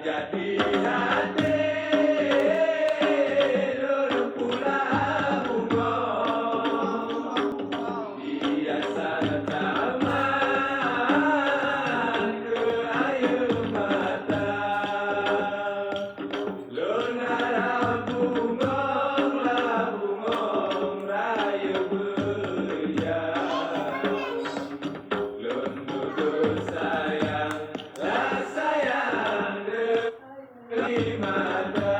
Jadi hati lulus pulang bunga biasa taman ke air mata lenara bungong raya beriak lembut sayang lah sayang dari mata.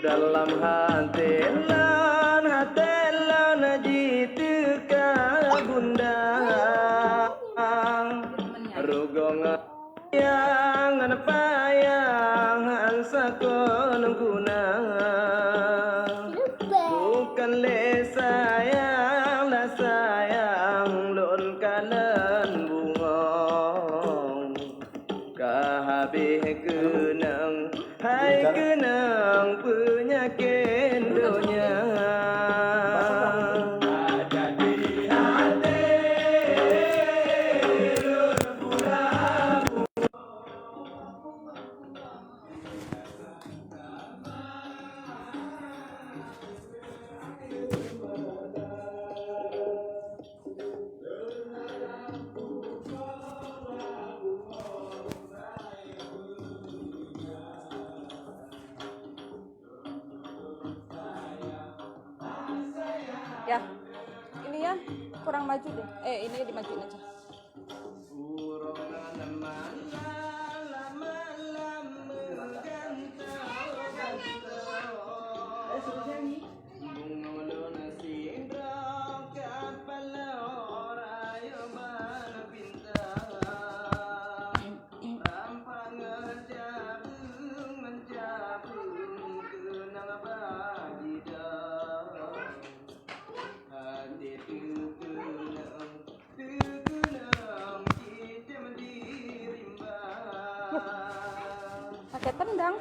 Dalam hati lan jitu ka bunda rugong yang payang sakon guna bukan le sayang la sayang lon kanan bungong kahabih kenang hai kenang penyakit dunia. Jadi hati lulus pulang ya ini ya kurang maju deh ini dimajuin aja. Pakai tendang.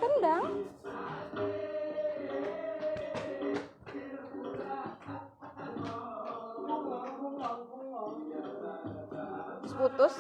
Terus putus.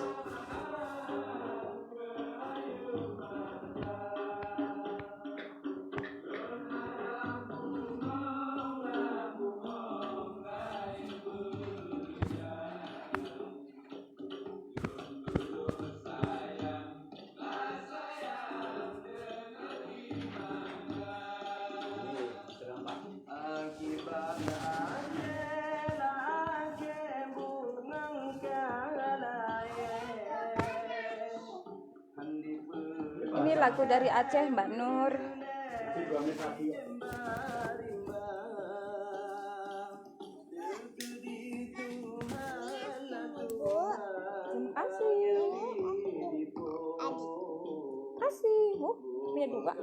Ini lagu dari Aceh, Mbak Nur. Kasih, Bu. Punya dua.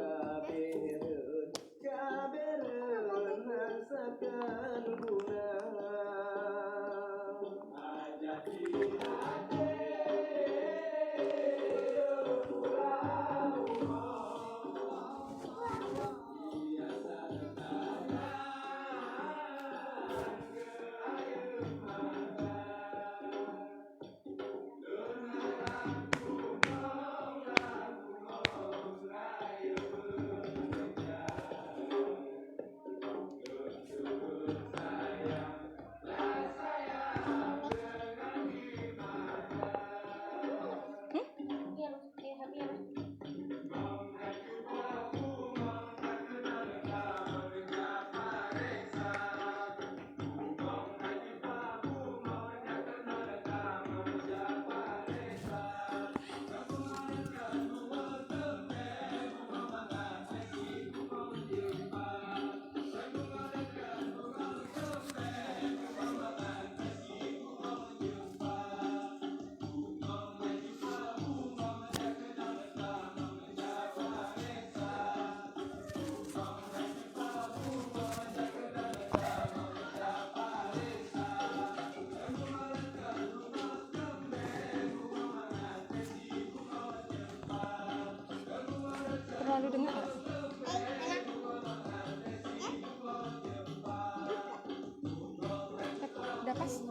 Pas?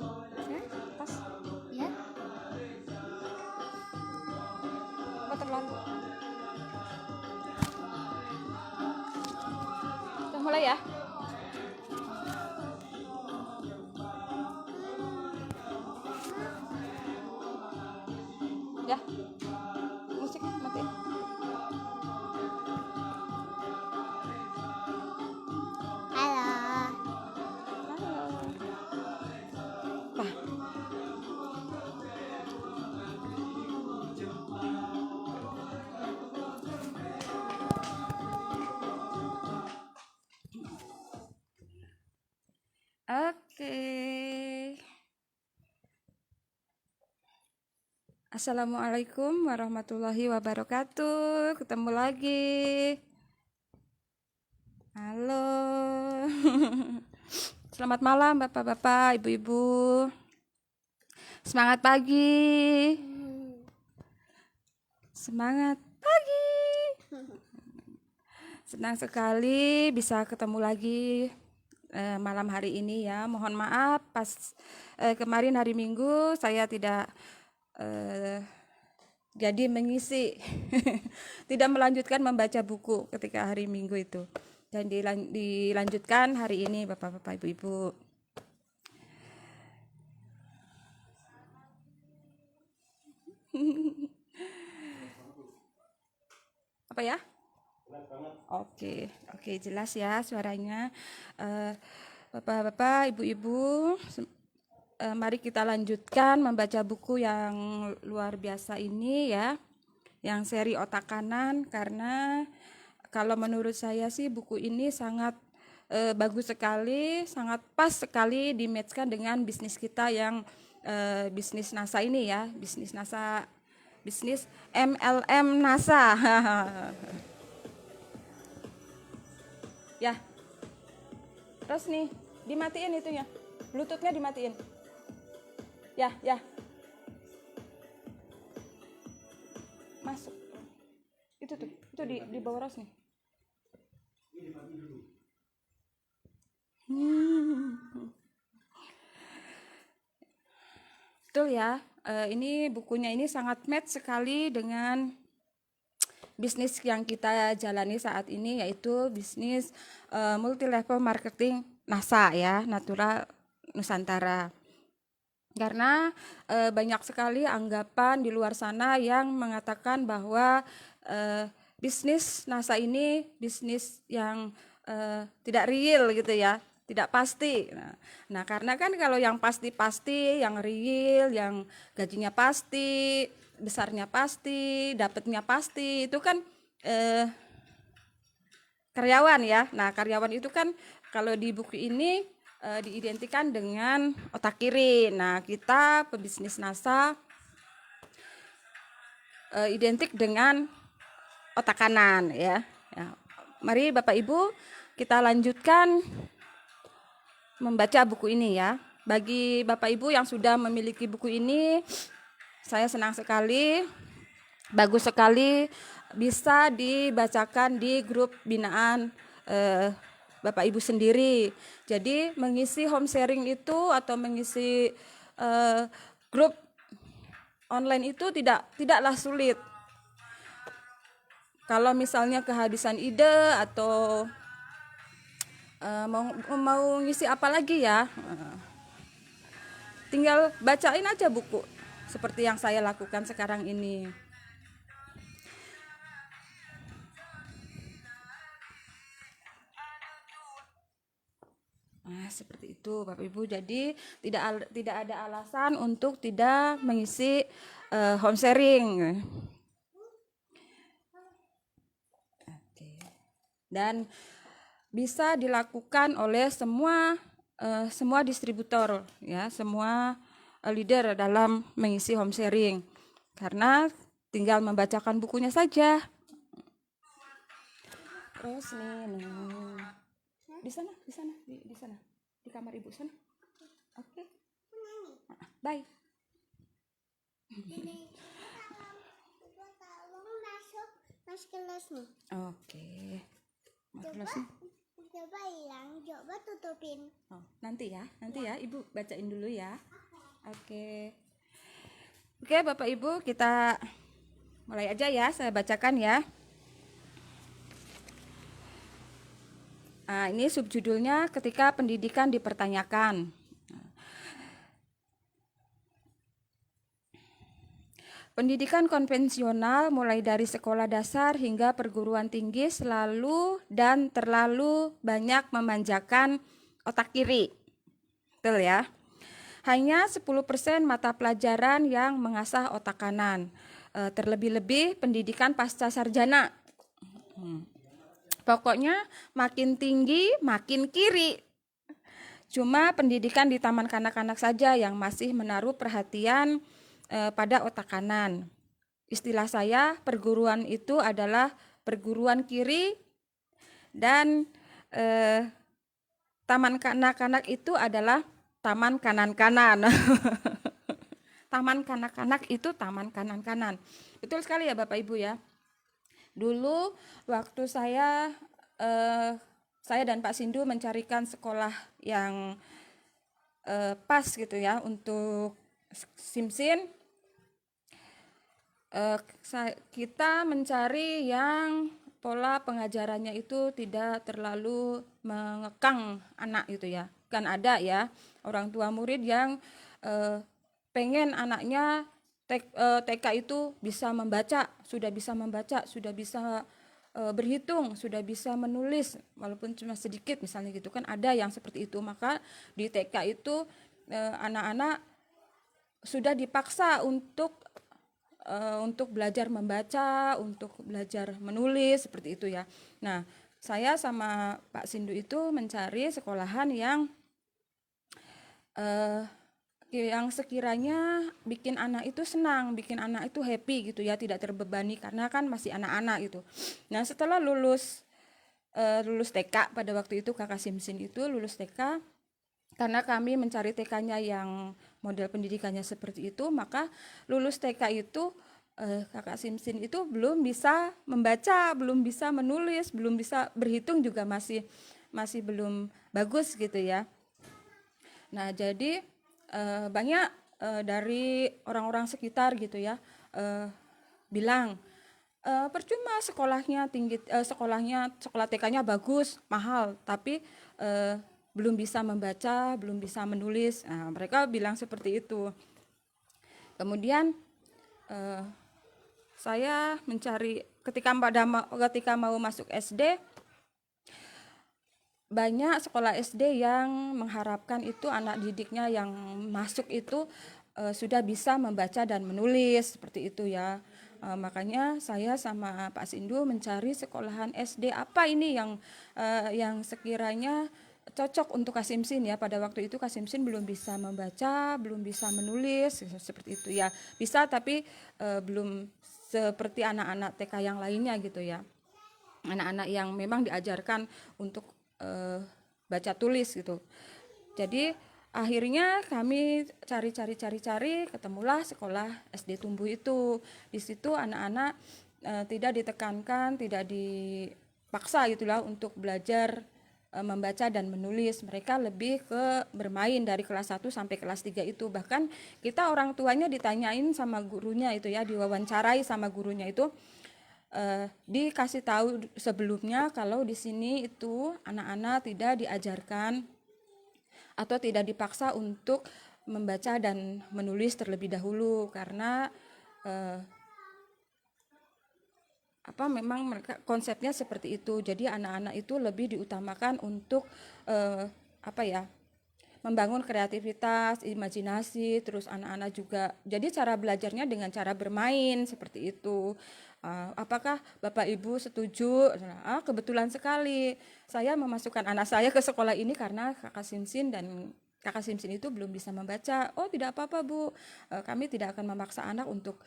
Pas? Ya. Apa terlalu? Udah mulai ya? Ya, musiknya matiin. Halo. Halo. Wah, oke. Assalamualaikum warahmatullahi wabarakatuh. Ketemu lagi. Halo. Selamat malam Bapak-bapak, Ibu-ibu. Semangat pagi. Semangat pagi. Senang sekali bisa ketemu lagi malam hari ini ya. Mohon maaf pas kemarin hari Minggu saya tidak jadi mengisi tidak melanjutkan membaca buku ketika hari Minggu itu, dan dilanjutkan hari ini Bapak-bapak Ibu-ibu. Apa ya? Oke, jelas ya suaranya. Bapak-bapak, Ibu-ibu, mari kita lanjutkan membaca buku yang luar biasa ini ya, yang seri Otak Kanan, karena kalau menurut saya sih buku ini sangat bagus sekali, sangat pas sekali di-match-kan dengan bisnis kita yang bisnis NASA ini ya, bisnis NASA, bisnis MLM NASA. Ya, terus nih dimatiin itunya, Bluetooth-nya dimatiin. Ya, masuk. Itu di bawah ros nih. Betul ya, ini bukunya ini sangat match sekali dengan bisnis yang kita jalani saat ini, yaitu bisnis multi level marketing NASA ya, Natura Nusantara. Karena banyak sekali anggapan di luar sana yang mengatakan bahwa bisnis NASA ini bisnis yang tidak real gitu ya, tidak pasti. Nah, karena kan kalau yang pasti-pasti, yang real, yang gajinya pasti, besarnya pasti, dapatnya pasti, itu kan karyawan ya. Nah, karyawan itu kan kalau di buku ini diidentikan dengan otak kiri. Nah, kita pebisnis NASA identik dengan otak kanan ya. Mari Bapak Ibu kita lanjutkan membaca buku ini ya. Bagi Bapak Ibu yang sudah memiliki buku ini, saya senang sekali, bagus sekali, bisa dibacakan di grup binaan Bapak Ibu sendiri. Jadi mengisi home sharing itu atau mengisi grup online itu tidaklah sulit. Kalau misalnya kehabisan ide atau mau ngisi apa lagi ya, tinggal bacain aja buku seperti yang saya lakukan sekarang ini. Nah, seperti itu Bapak Ibu. Jadi tidak ada alasan untuk tidak mengisi home sharing. Oke. Dan bisa dilakukan oleh semua distributor ya, semua leader dalam mengisi home sharing. Karena tinggal membacakan bukunya saja. Terus nih. Di sana, di kamar ibu sana. Oke. Bye. Mas kelas nih. Oke. Mas kelas nih. Coba hilang, coba tutupin. Oh, nanti ya, Ibu bacain dulu ya. Oke. Oke, Bapak Ibu, kita mulai aja ya, saya bacakan ya. Nah, ini subjudulnya ketika pendidikan dipertanyakan. Pendidikan konvensional mulai dari sekolah dasar hingga perguruan tinggi selalu dan terlalu banyak memanjakan otak kiri. Betul ya? Hanya 10% mata pelajaran yang mengasah otak kanan. Terlebih-lebih pendidikan pasca sarjana. Pokoknya makin tinggi makin kiri. Cuma pendidikan di taman kanak-kanak saja yang masih menaruh perhatian pada otak kanan. Istilah saya perguruan itu adalah perguruan kiri dan taman kanak-kanak itu adalah taman kanan-kanan. Taman kanak-kanak itu taman kanan-kanan. Betul sekali ya Bapak Ibu ya. Dulu waktu saya dan Pak Sindu mencarikan sekolah yang pas gitu ya untuk Simsin, kita mencari yang pola pengajarannya itu tidak terlalu mengekang anak gitu ya. Kan ada ya orang tua murid yang pengen anaknya TK itu bisa membaca, sudah bisa berhitung, sudah bisa menulis walaupun cuma sedikit misalnya gitu kan, ada yang seperti itu. Maka di TK itu anak-anak sudah dipaksa untuk belajar membaca, untuk belajar menulis seperti itu ya. Nah, saya sama Pak Sindu itu mencari sekolahan yang sekiranya bikin anak itu senang, bikin anak itu happy gitu ya, tidak terbebani karena kan masih anak-anak gitu. Nah, setelah lulus TK pada waktu itu Kakak Simsin itu lulus TK, karena kami mencari TK-nya yang model pendidikannya seperti itu, maka lulus TK itu Kakak Simsin itu belum bisa membaca, belum bisa menulis, belum bisa berhitung juga masih belum bagus gitu ya. Nah, jadi banyak dari orang-orang sekitar gitu ya bilang percuma sekolah TK-nya bagus, mahal, tapi belum bisa membaca, belum bisa menulis. Nah, mereka bilang seperti itu. Kemudian saya mencari ketika mau masuk SD, banyak sekolah SD yang mengharapkan itu anak didiknya yang masuk itu sudah bisa membaca dan menulis seperti itu ya. Makanya saya sama Pak Sindu mencari sekolahan SD apa ini yang sekiranya cocok untuk Kasimsin ya. Pada waktu itu Kasimsin belum bisa membaca, belum bisa menulis seperti itu ya. Bisa tapi belum seperti anak-anak TK yang lainnya gitu ya. Anak-anak yang memang diajarkan untuk baca tulis gitu. Jadi akhirnya kami cari, ketemulah sekolah SD Tumbuh itu. Di situ anak-anak tidak ditekankan, tidak dipaksa gitulah untuk belajar membaca dan menulis. Mereka lebih ke bermain dari kelas 1 sampai kelas 3 itu. Bahkan kita orang tuanya ditanyain sama gurunya itu ya, diwawancarai sama gurunya itu, dikasih tahu sebelumnya kalau di sini itu anak-anak tidak diajarkan atau tidak dipaksa untuk membaca dan menulis terlebih dahulu karena memang mereka konsepnya seperti itu. Jadi anak-anak itu lebih diutamakan untuk membangun kreativitas, imajinasi, terus anak-anak juga. Jadi cara belajarnya dengan cara bermain seperti itu. Apakah Bapak Ibu setuju? Kebetulan sekali saya memasukkan anak saya ke sekolah ini karena Kakak Simsin itu belum bisa membaca. Oh, tidak apa-apa Bu, kami tidak akan memaksa anak untuk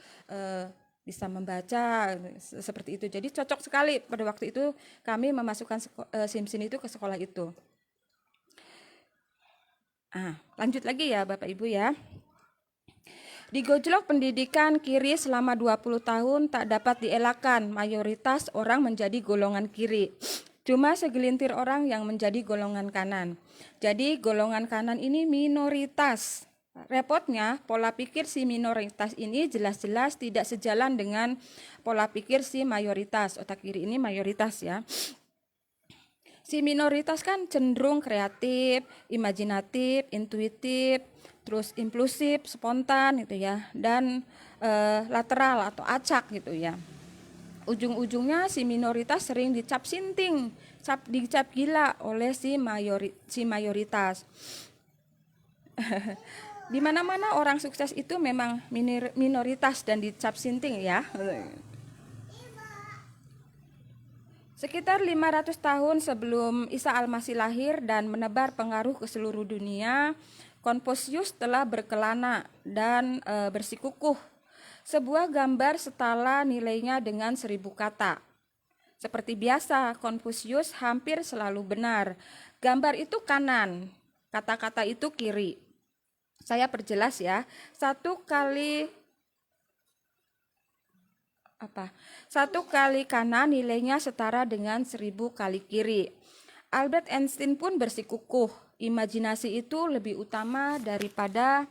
bisa membaca seperti itu. Jadi cocok sekali pada waktu itu kami memasukkan Simsin itu ke sekolah itu. Lanjut lagi ya Bapak Ibu ya. Di gojlok pendidikan kiri selama 20 tahun tak dapat dielakkan, mayoritas orang menjadi golongan kiri. Cuma segelintir orang yang menjadi golongan kanan. Jadi golongan kanan ini minoritas. Repotnya, pola pikir si minoritas ini jelas-jelas tidak sejalan dengan pola pikir si mayoritas. Otak kiri ini mayoritas ya. Si minoritas kan cenderung kreatif, imajinatif, intuitif, terus impulsif, spontan gitu ya, dan lateral atau acak gitu ya. Ujung-ujungnya si minoritas sering dicap sinting, dicap gila oleh si mayoritas. Di mana-mana orang sukses itu memang minoritas dan dicap sinting ya. Sekitar 500 tahun sebelum Isa Al-Masih lahir dan menebar pengaruh ke seluruh dunia, Konfusius telah berkelana dan bersikukuh. Sebuah gambar setara nilainya dengan 1000 kata. Seperti biasa, Konfusius hampir selalu benar. Gambar itu kanan, kata-kata itu kiri. Saya perjelas ya. Satu kali kanan nilainya setara dengan 1000 kali kiri. Albert Einstein pun bersikukuh, imajinasi itu lebih utama daripada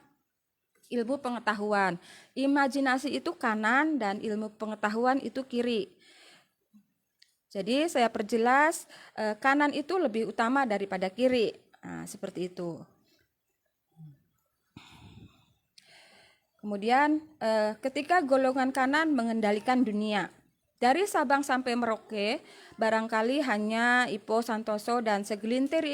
ilmu pengetahuan. Imajinasi itu kanan dan ilmu pengetahuan itu kiri. Jadi saya perjelas, kanan itu lebih utama daripada kiri. Nah, seperti itu. Kemudian ketika golongan kanan mengendalikan dunia, dari Sabang sampai Merauke, barangkali hanya Ipo Santoso dan segelintir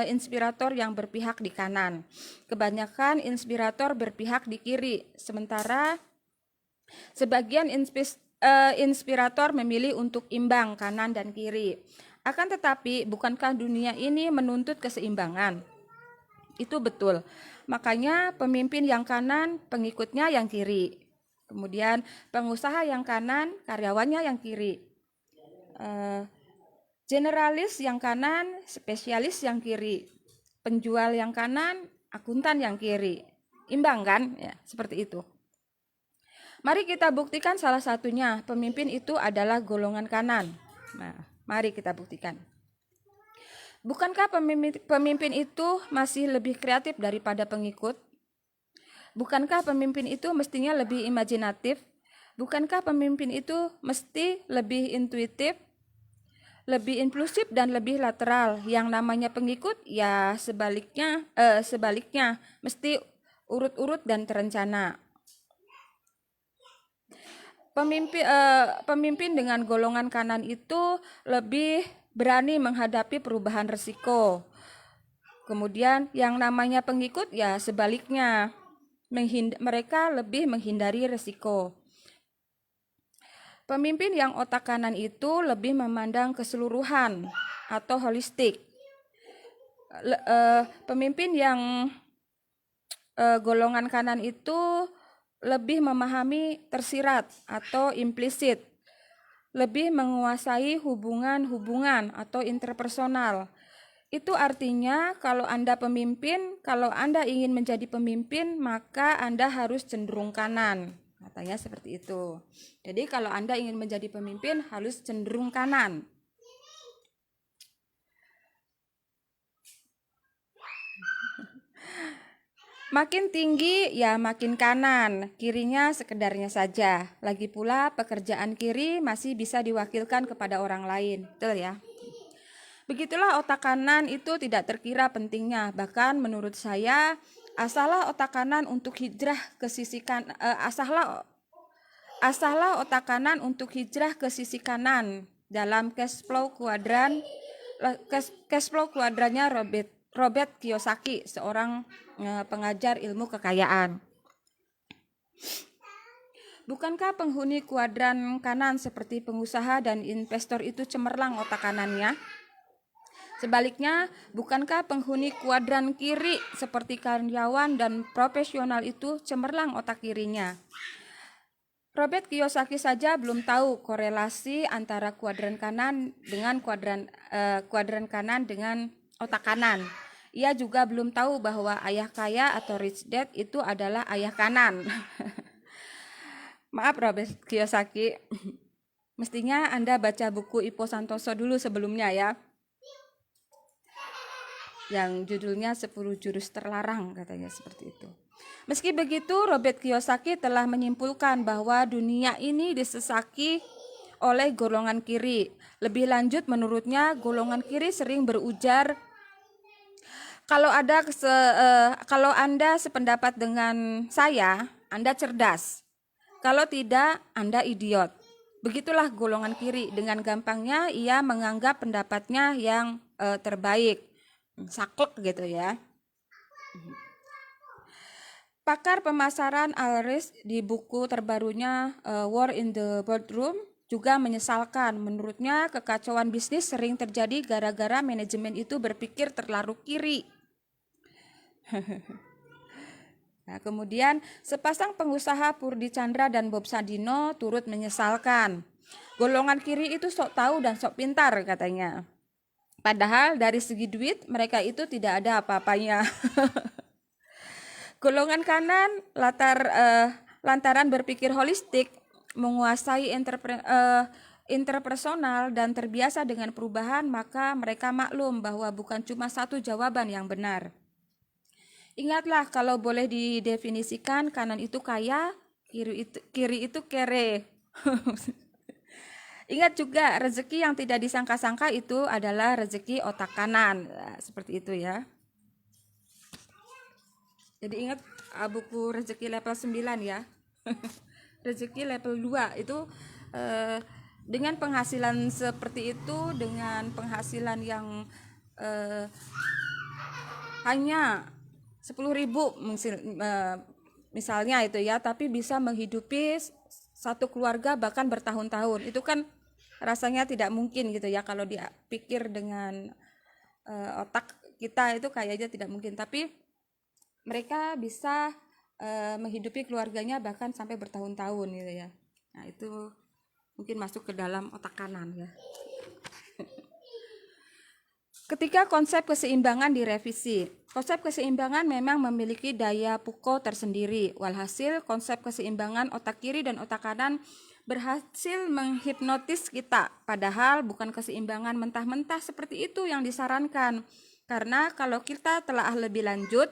inspirator yang berpihak di kanan. Kebanyakan inspirator berpihak di kiri, sementara sebagian inspirator memilih untuk imbang kanan dan kiri. Akan tetapi, bukankah dunia ini menuntut keseimbangan? Itu betul. Makanya pemimpin yang kanan, pengikutnya yang kiri. Kemudian pengusaha yang kanan, karyawannya yang kiri. Generalis yang kanan, spesialis yang kiri. Penjual yang kanan, akuntan yang kiri. Imbang kan? Ya, seperti itu. Mari kita buktikan salah satunya. Pemimpin itu adalah golongan kanan. Nah, mari kita buktikan. Bukankah pemimpin itu masih lebih kreatif daripada pengikut? Bukankah pemimpin itu mestinya lebih imajinatif? Bukankah pemimpin itu mesti lebih intuitif, lebih impulsif dan lebih lateral? Yang namanya pengikut ya sebaliknya mesti urut-urut dan terencana. Pemimpin dengan golongan kanan itu lebih berani menghadapi perubahan risiko. Kemudian yang namanya pengikut ya sebaliknya, mereka lebih menghindari risiko. Pemimpin yang otak kanan itu lebih memandang keseluruhan atau holistik. Pemimpin yang golongan kanan itu lebih memahami tersirat atau implisit, lebih menguasai hubungan-hubungan atau interpersonal. Itu artinya kalau Anda ingin menjadi pemimpin, maka Anda harus cenderung kanan. Katanya seperti itu. Jadi kalau Anda ingin menjadi pemimpin, harus cenderung kanan. Makin tinggi ya makin kanan, kirinya sekedarnya saja. Lagi pula pekerjaan kiri masih bisa diwakilkan kepada orang lain, betul ya? Begitulah otak kanan itu tidak terkira pentingnya. Bahkan menurut saya, asahlah otak kanan untuk hijrah ke sisi kanan, asahlah otak kanan untuk hijrah ke sisi kanan dalam cash flow kuadrannya Robert Kiyosaki, seorang pengajar ilmu kekayaan. Bukankah penghuni kuadran kanan seperti pengusaha dan investor itu cemerlang otak kanannya? Sebaliknya, bukankah penghuni kuadran kiri seperti karyawan dan profesional itu cemerlang otak kirinya? Robert Kiyosaki saja belum tahu korelasi antara kuadran kanan dengan kuadran kanan dengan otak kanan. Ia juga belum tahu bahwa ayah kaya atau rich dad itu adalah ayah kanan. Maaf Robert Kiyosaki. Mestinya Anda baca buku Ipo Santoso dulu sebelumnya ya, yang judulnya 10 Jurus Terlarang katanya seperti itu. Meski begitu, Robert Kiyosaki telah menyimpulkan bahwa dunia ini disesaki oleh golongan kiri. Lebih lanjut, menurutnya golongan kiri sering berujar, kalau Anda sependapat dengan saya, Anda cerdas. Kalau tidak, Anda idiot. Begitulah golongan kiri. Dengan gampangnya ia menganggap pendapatnya yang terbaik. Saklek gitu ya. Pakar pemasaran Ulrich di buku terbarunya War in the Boardroom juga menyesalkan. Menurutnya kekacauan bisnis sering terjadi gara-gara manajemen itu berpikir terlalu kiri. Nah, kemudian sepasang pengusaha Purdi Chandra dan Bob Sadino turut menyesalkan. Golongan kiri itu sok tahu dan sok pintar katanya. Padahal dari segi duit mereka itu tidak ada apa-apanya. Golongan kanan lantaran berpikir holistik, menguasai interpersonal dan terbiasa dengan perubahan, maka mereka maklum bahwa bukan cuma satu jawaban yang benar. Ingatlah, kalau boleh didefinisikan, kanan itu kaya, kiri itu kere. Ingat juga, rezeki yang tidak disangka-sangka itu adalah rezeki otak kanan. Nah, seperti itu ya. Jadi ingat buku rezeki level 9 ya. Rezeki level 2 itu dengan penghasilan seperti itu, dengan penghasilan yang hanya 10.000 misalnya itu ya, tapi bisa menghidupi satu keluarga bahkan bertahun-tahun. Itu kan rasanya tidak mungkin gitu ya, kalau dia pikir dengan otak kita itu kayaknya tidak mungkin, tapi mereka bisa menghidupi keluarganya bahkan sampai bertahun-tahun gitu ya. Nah, itu mungkin masuk ke dalam otak kanan ya. Ketika konsep keseimbangan direvisi, konsep keseimbangan memang memiliki daya pukau tersendiri. Walhasil, konsep keseimbangan otak kiri dan otak kanan berhasil menghipnotis kita. Padahal bukan keseimbangan mentah-mentah seperti itu yang disarankan. Karena kalau kita telah lebih lanjut,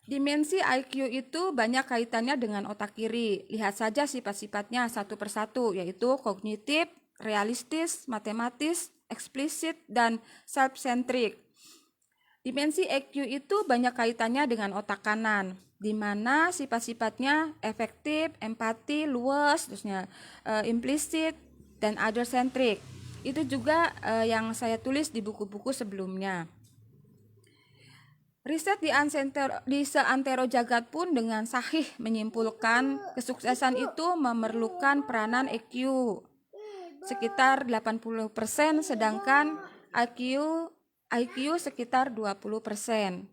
dimensi IQ itu banyak kaitannya dengan otak kiri. Lihat saja sifat-sifatnya satu persatu, yaitu kognitif, realistis, matematis, eksplisit, dan self-centric. Dimensi EQ itu banyak kaitannya dengan otak kanan, di mana sifat-sifatnya efektif, empati, luas, terusnya implisit, dan other-centric. Itu juga yang saya tulis di buku-buku sebelumnya. Riset di seantero jagat pun dengan sahih menyimpulkan kesuksesan itu memerlukan peranan EQ sekitar 80%, sedangkan IQ sekitar 20%.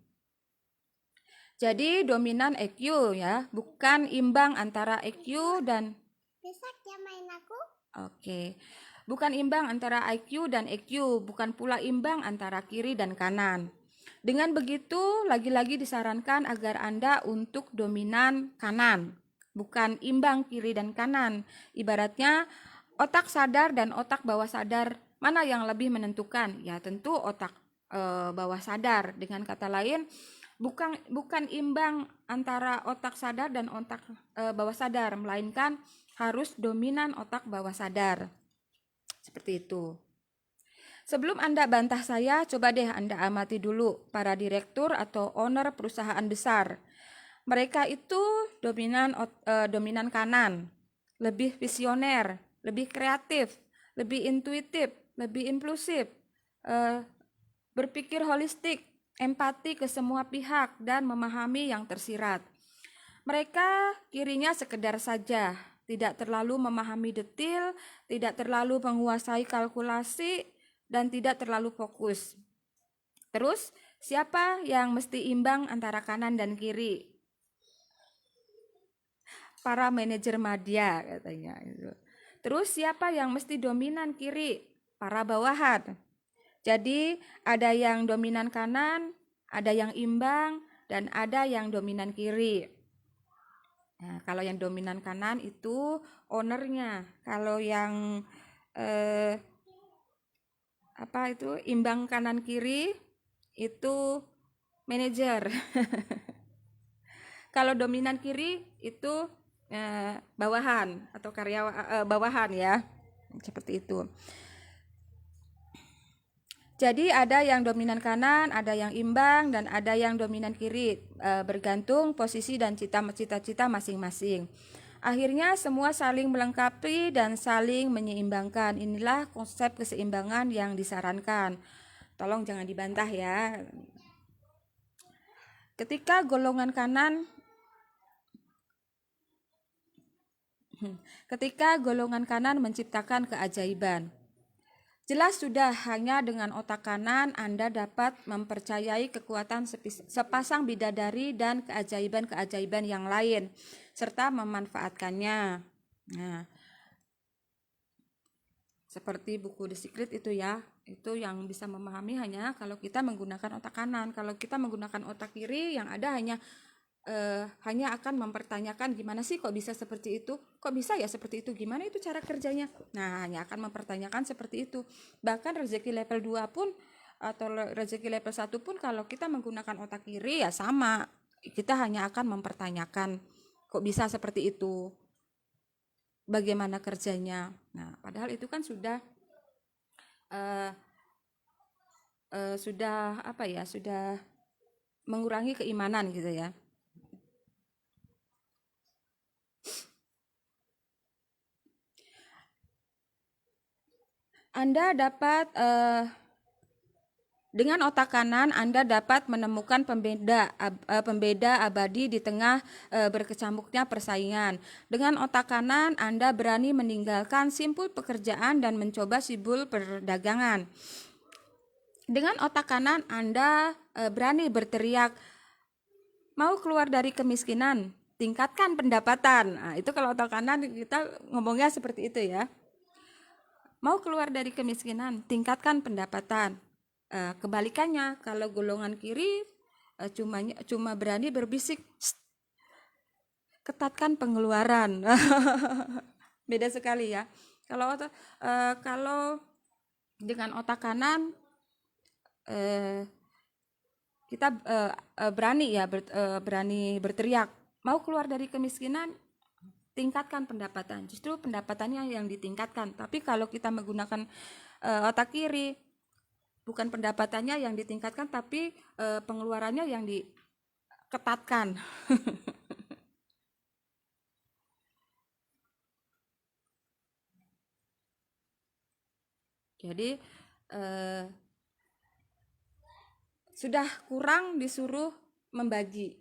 Jadi dominan EQ ya, bukan imbang antara EQ dan Besok ya main aku. Oke. Bukan imbang antara IQ dan EQ, bukan pula imbang antara kiri dan kanan. Dengan begitu, lagi-lagi disarankan agar Anda untuk dominan kanan, bukan imbang kiri dan kanan. Ibaratnya otak sadar dan otak bawah sadar, mana yang lebih menentukan? Ya tentu otak bawah sadar. Dengan kata lain, bukan imbang antara otak sadar dan otak bawah sadar, melainkan harus dominan otak bawah sadar. Seperti itu. Sebelum Anda bantah saya, coba deh Anda amati dulu para direktur atau owner perusahaan besar. Mereka itu dominan kanan, lebih visioner, lebih kreatif, lebih intuitif, lebih impulsif, berpikir holistik, empati ke semua pihak, dan memahami yang tersirat. Mereka kirinya sekedar saja, tidak terlalu memahami detil, tidak terlalu menguasai kalkulasi, dan tidak terlalu fokus. Terus, siapa yang mesti imbang antara kanan dan kiri? Para manajer madya katanya. Terus, siapa yang mesti dominan kiri? Para bawahan. Jadi, ada yang dominan kanan, ada yang imbang, dan ada yang dominan kiri. Nah, kalau yang dominan kanan itu ownernya. Kalau yang eh, imbang kanan kiri itu manajer. Kalau dominan kiri itu bawahan atau bawahan ya. Seperti itu. Jadi ada yang dominan kanan, ada yang imbang, dan ada yang dominan kiri, bergantung posisi dan cita-cita masing-masing. Akhirnya semua saling melengkapi dan saling menyeimbangkan. Inilah konsep keseimbangan yang disarankan. Tolong jangan dibantah ya. Ketika golongan kanan menciptakan keajaiban. Jelas sudah hanya dengan otak kanan Anda dapat mempercayai kekuatan sepasang bidadari dan keajaiban-keajaiban yang lain serta memanfaatkannya. Nah, seperti buku The Secret itu ya, itu yang bisa memahami hanya kalau kita menggunakan otak kanan. Kalau kita menggunakan otak kiri, yang ada hanya akan mempertanyakan gimana sih kok bisa seperti itu, kok bisa ya seperti itu, gimana itu cara kerjanya. Nah, hanya akan mempertanyakan seperti itu. Bahkan rezeki level 2 pun atau rezeki level 1 pun kalau kita menggunakan otak kiri ya sama, kita hanya akan mempertanyakan kok bisa seperti itu, bagaimana kerjanya. Nah, padahal itu kan sudah sudah mengurangi keimanan gitu ya. Anda dapat dengan otak kanan Anda dapat menemukan pembeda abadi di tengah berkecamuknya persaingan. Dengan otak kanan Anda berani meninggalkan simpul pekerjaan dan mencoba sibul perdagangan. Dengan otak kanan Anda berani berteriak, mau keluar dari kemiskinan, tingkatkan pendapatan. Nah, itu kalau otak kanan kita ngomongnya seperti itu ya. Mau keluar dari kemiskinan, tingkatkan pendapatan. Kebalikannya, kalau golongan kiri cuma berani berbisik, ketatkan pengeluaran. Beda sekali ya. Kalau dengan otak kanan kita berani berteriak, mau keluar dari kemiskinan, tingkatkan pendapatan. Justru pendapatannya yang ditingkatkan. Tapi kalau kita menggunakan otak kiri, bukan pendapatannya yang ditingkatkan, tapi pengeluarannya yang diketatkan. Jadi sudah kurang disuruh membagi.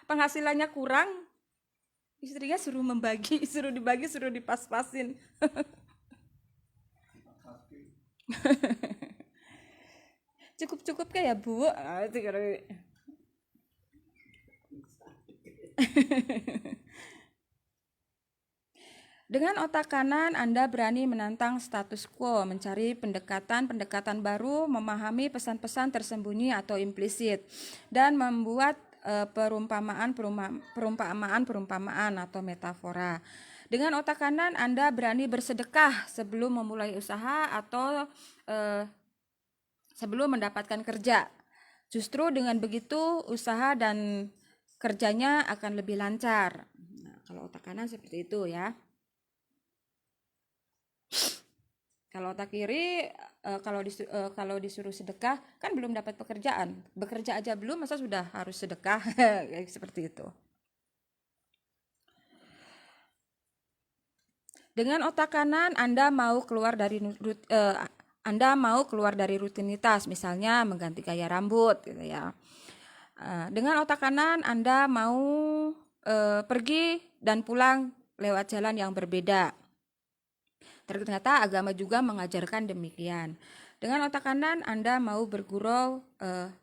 Penghasilannya kurang, istrinya suruh membagi, suruh dibagi, suruh dipas-pasin. Cukup-cukup kayak Bu. Dengan otak kanan Anda berani menantang status quo, mencari pendekatan baru, memahami pesan-pesan tersembunyi atau implisit, dan membuat perumpamaan atau metafora. Dengan otak kanan Anda berani bersedekah sebelum memulai usaha atau sebelum mendapatkan kerja. Justru dengan begitu usaha dan kerjanya akan lebih lancar. Nah, kalau otak kanan seperti itu ya. Kalau otak kiri kalau disuruh sedekah kan belum dapat pekerjaan, bekerja aja belum, masa sudah harus sedekah. Seperti itu. Dengan otak kanan Anda mau keluar dari rutinitas, misalnya mengganti gaya rambut gitu ya. Dengan otak kanan Anda mau pergi dan pulang lewat jalan yang berbeda. Ternyata agama juga mengajarkan demikian. Dengan otak kanan Anda mau bergurau,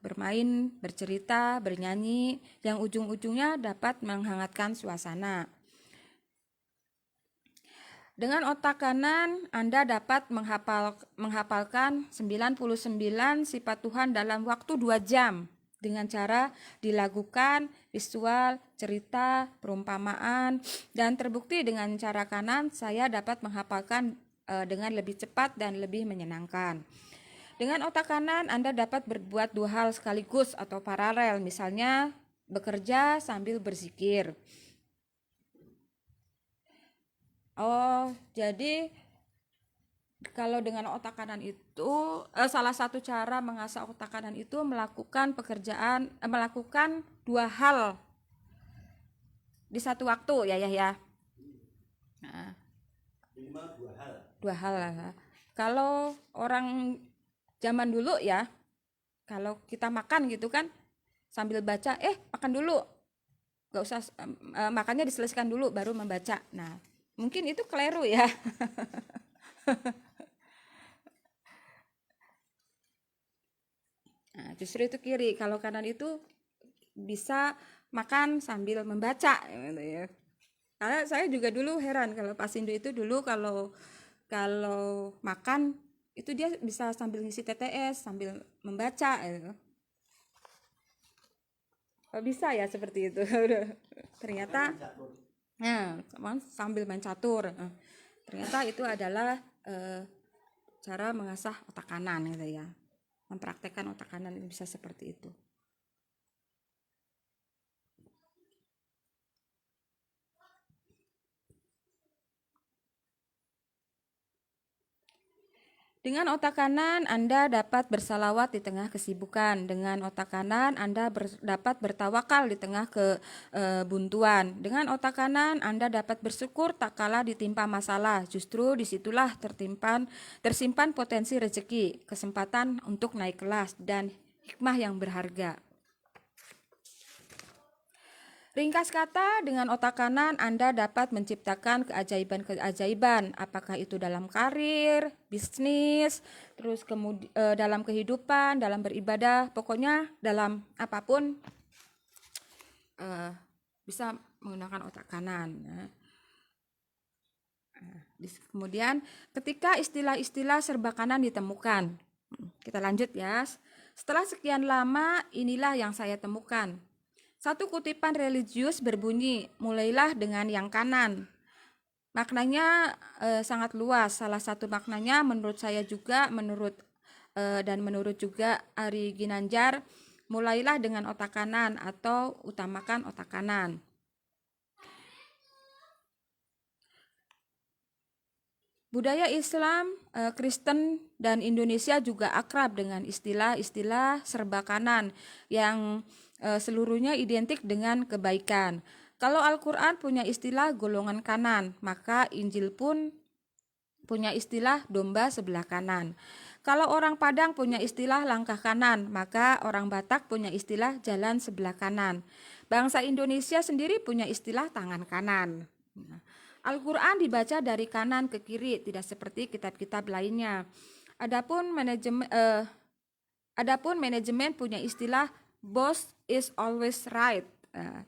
bermain, bercerita, bernyanyi, yang ujung-ujungnya dapat menghangatkan suasana. Dengan otak kanan Anda dapat menghafalkan 99 sifat Tuhan dalam waktu 2 jam. dengan cara dilakukan visual, cerita, perumpamaan, dan terbukti dengan cara kanan saya dapat menghafalkan dengan lebih cepat dan lebih menyenangkan. Dengan otak kanan Anda dapat berbuat dua hal sekaligus atau paralel, misalnya bekerja sambil berzikir. Oh, jadi kalau dengan otak kanan itu salah satu cara mengasah otak kanan itu melakukan melakukan dua hal di satu waktu ya. Nah, Minimal dua hal lah. Kalau orang zaman dulu ya, kalau kita makan gitu kan sambil baca, makan dulu, nggak usah makannya diselesaikan dulu baru membaca. Nah, mungkin itu keliru ya. Nah, justru itu kiri. Kalau kanan itu bisa makan sambil membaca gitu ya. Karena saya juga dulu heran kalau Pak Sindu itu dulu kalau makan itu dia bisa sambil ngisi TTS sambil membaca gitu. Kok bisa ya seperti itu? Ternyata sambil main catur. Ternyata itu adalah cara mengasah otak kanan gitu ya. Mempraktekkan otak kanan ini bisa seperti itu. Dengan otak kanan Anda dapat bersalawat di tengah kesibukan. Dengan otak kanan Anda dapat bertawakal di tengah kebuntuan. Dengan otak kanan Anda dapat bersyukur tak kala ditimpa masalah. Justru disitulah tersimpan potensi rezeki, kesempatan untuk naik kelas, dan hikmah yang berharga. Ringkas kata, dengan otak kanan Anda dapat menciptakan keajaiban-keajaiban, apakah itu dalam karir, bisnis, terus kemudian dalam kehidupan, dalam beribadah, pokoknya dalam apapun bisa menggunakan otak kanan. Kemudian ketika istilah-istilah serba kanan ditemukan, kita lanjut ya. Setelah sekian lama, inilah yang saya temukan. Satu kutipan religius berbunyi, mulailah dengan yang kanan. Maknanya sangat luas. Salah satu maknanya menurut saya juga, menurut juga Ari Ginanjar, mulailah dengan otak kanan atau utamakan otak kanan. Budaya Islam, Kristen, dan Indonesia juga akrab dengan istilah-istilah serba kanan yang seluruhnya identik dengan kebaikan. Kalau Al-Quran punya istilah golongan kanan, maka Injil pun punya istilah domba sebelah kanan. Kalau orang Padang punya istilah langkah kanan, maka orang Batak punya istilah jalan sebelah kanan. Bangsa Indonesia sendiri punya istilah tangan kanan. Al-Quran dibaca dari kanan ke kiri, tidak seperti kitab-kitab lainnya. Adapun manajemen punya istilah boss is always right.